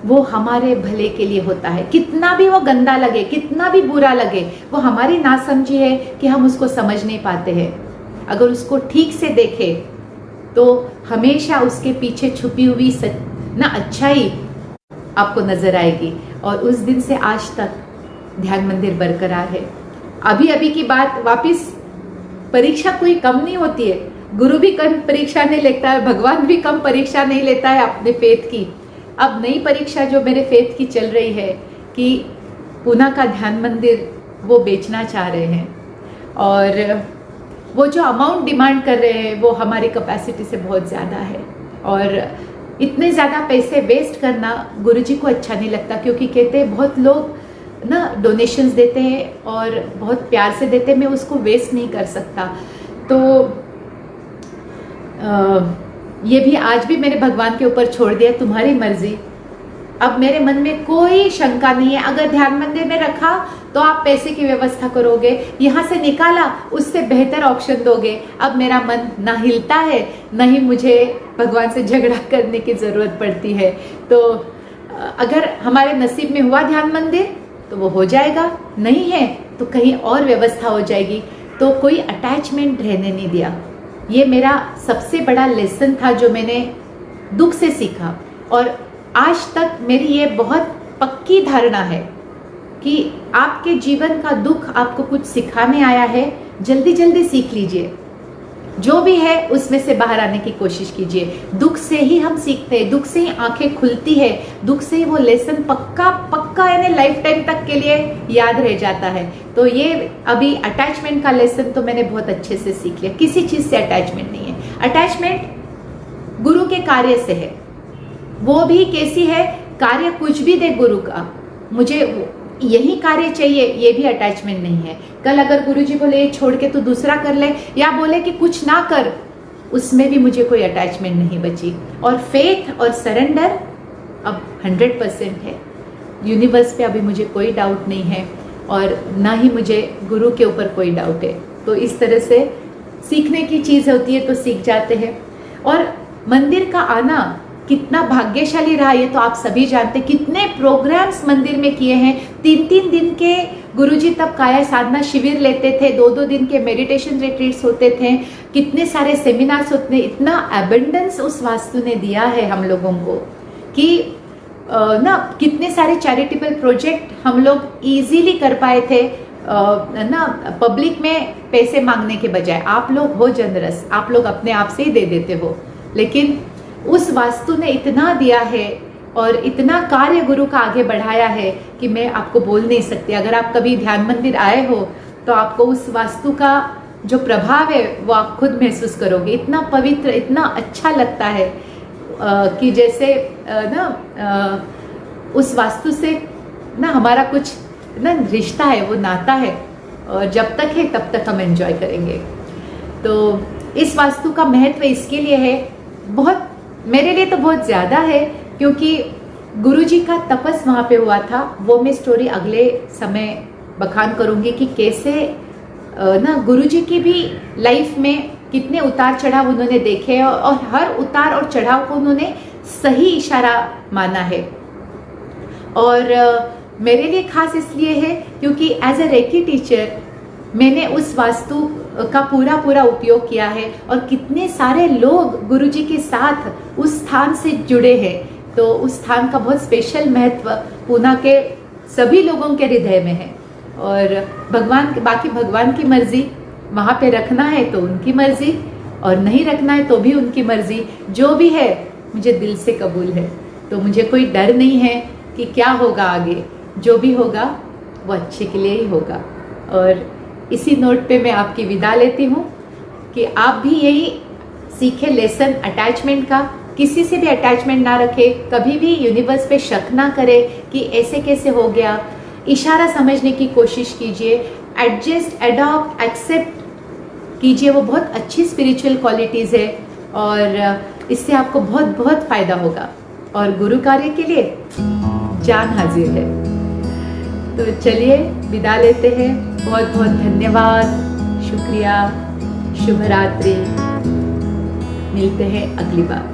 वो हमारे भले के लिए होता है। कितना भी वो गंदा लगे, कितना भी बुरा लगे, वो हमारी नासमझी है कि हम उसको समझ नहीं पाते हैं। अगर उसको ठीक से देखें तो हमेशा उसके पीछे छुपी हुई अच्छाई आपको नजर आएगी। और उस दिन से आज तक ध्यान मंदिर बरकरार है। अभी की बात वापिस, परीक्षा कोई कम नहीं होती है, गुरु भी कम परीक्षा नहीं लेता है, भगवान भी कम परीक्षा नहीं लेता है अपने फेथ की। अब नई परीक्षा जो मेरे फेथ की चल रही है कि पूना का ध्यान मंदिर वो बेचना चाह रहे हैं और वो जो अमाउंट डिमांड कर रहे हैं वो हमारी कैपेसिटी से बहुत ज़्यादा है। और इतने ज़्यादा पैसे वेस्ट करना गुरुजी को अच्छा नहीं लगता, क्योंकि कहते हैं बहुत लोग डोनेशंस देते हैं और बहुत प्यार से देते हैं, मैं उसको वेस्ट नहीं कर सकता। तो ये भी आज भी मैंने भगवान के ऊपर छोड़ दिया, तुम्हारी मर्जी। अब मेरे मन में कोई शंका नहीं है, अगर ध्यान मंदिर में रखा तो आप पैसे की व्यवस्था करोगे, यहाँ से निकाला उससे बेहतर ऑप्शन दोगे। अब मेरा मन ना हिलता है, ना ही मुझे भगवान से झगड़ा करने की ज़रूरत पड़ती है। तो अगर हमारे नसीब में हुआ ध्यान मंदिर तो वो हो जाएगा, नहीं है तो कहीं और व्यवस्था हो जाएगी। तो कोई अटैचमेंट रहने नहीं दिया। ये मेरा सबसे बड़ा लेसन था जो मैंने दुख से सीखा। और आज तक मेरी ये बहुत पक्की धारणा है कि आपके जीवन का दुख आपको कुछ सिखाने आया है, जल्दी जल्दी सीख लीजिए। जो भी है उसमें से बाहर आने की कोशिश कीजिए। दुख से ही हम सीखते हैं, दुख से ही आंखें खुलती है, दुख से ही वो लेसन पक्का यानी लाइफ टाइम तक के लिए याद रह जाता है। तो ये अभी अटैचमेंट का लेसन तो मैंने बहुत अच्छे से सीख लिया। किसी चीज़ से अटैचमेंट नहीं है। अटैचमेंट गुरु के कार्य से है, वो भी कैसी है, कार्य कुछ भी दे गुरु का, मुझे यही कार्य चाहिए, ये भी अटैचमेंट नहीं है। कल अगर गुरुजी बोले ये छोड़ के तू दूसरा कर ले, या बोले कि कुछ ना कर, उसमें भी मुझे कोई अटैचमेंट नहीं बची। और फेथ और सरेंडर अब 100% है। यूनिवर्स पे अभी मुझे कोई डाउट नहीं है और ना ही मुझे गुरु के ऊपर कोई डाउट है। तो इस तरह से सीखने की चीज़ होती है तो सीख जाते हैं। और मंदिर का आना कितना भाग्यशाली रहा ये तो आप सभी जानते। कितने प्रोग्राम्स मंदिर में किए हैं। 3-3 दिन के गुरुजी तब काया साधना शिविर लेते थे, 2-2 दिन के मेडिटेशन रिट्रीट्स होते थे, कितने सारे सेमिनार्स होते थे। इतना एबंडेंस उस वास्तु ने दिया है हम लोगों को कि कितने सारे चैरिटेबल प्रोजेक्ट हम लोग इजीली कर पाए थे पब्लिक में पैसे मांगने के बजाय। आप लोग हो जनरस, आप लोग अपने आप से ही दे देते हो, लेकिन उस वास्तु ने इतना दिया है और इतना कार्य गुरु का आगे बढ़ाया है कि मैं आपको बोल नहीं सकती। अगर आप कभी ध्यान मंदिर आए हो तो आपको उस वास्तु का जो प्रभाव है वो आप खुद महसूस करोगे। इतना पवित्र, इतना अच्छा लगता है कि जैसे उस वास्तु से हमारा कुछ रिश्ता है, वो नाता है और जब तक है तब तक हम एंजॉय करेंगे। तो इस वास्तु का महत्व इसके लिए है, बहुत मेरे लिए तो बहुत ज़्यादा है, क्योंकि गुरुजी का तपस वहाँ पे हुआ था। वो मैं स्टोरी अगले समय बखान करूँगी कि कैसे गुरुजी की भी लाइफ में कितने उतार चढ़ाव उन्होंने देखे और हर उतार और चढ़ाव को उन्होंने सही इशारा माना है। और मेरे लिए खास इसलिए है क्योंकि एज ए रेकी टीचर मैंने उस वास्तु का पूरा उपयोग किया है और कितने सारे लोग गुरुजी के साथ उस स्थान से जुड़े हैं। तो उस स्थान का बहुत स्पेशल महत्व पूना के सभी लोगों के हृदय में है। और बाकी भगवान की मर्जी, वहाँ पे रखना है तो उनकी मर्जी और नहीं रखना है तो भी उनकी मर्जी। जो भी है मुझे दिल से कबूल है, तो मुझे कोई डर नहीं है कि क्या होगा आगे। जो भी होगा वो अच्छे के लिए ही होगा। और इसी नोट पे मैं आपकी विदा लेती हूँ कि आप भी यही सीखे लेसन अटैचमेंट का। किसी से भी अटैचमेंट ना रखे, कभी भी यूनिवर्स पे शक ना करे कि ऐसे कैसे हो गया। इशारा समझने की कोशिश कीजिए, एडजस्ट, एडॉप्ट, एक्सेप्ट कीजिए। वो बहुत अच्छी स्पिरिचुअल क्वालिटीज़ है और इससे आपको बहुत बहुत फ़ायदा होगा। और गुरु कार्य के लिए जान हाजिर है। तो चलिए विदा लेते हैं। बहुत बहुत धन्यवाद, शुक्रिया, शुभ रात्रि। मिलते हैं अगली बार।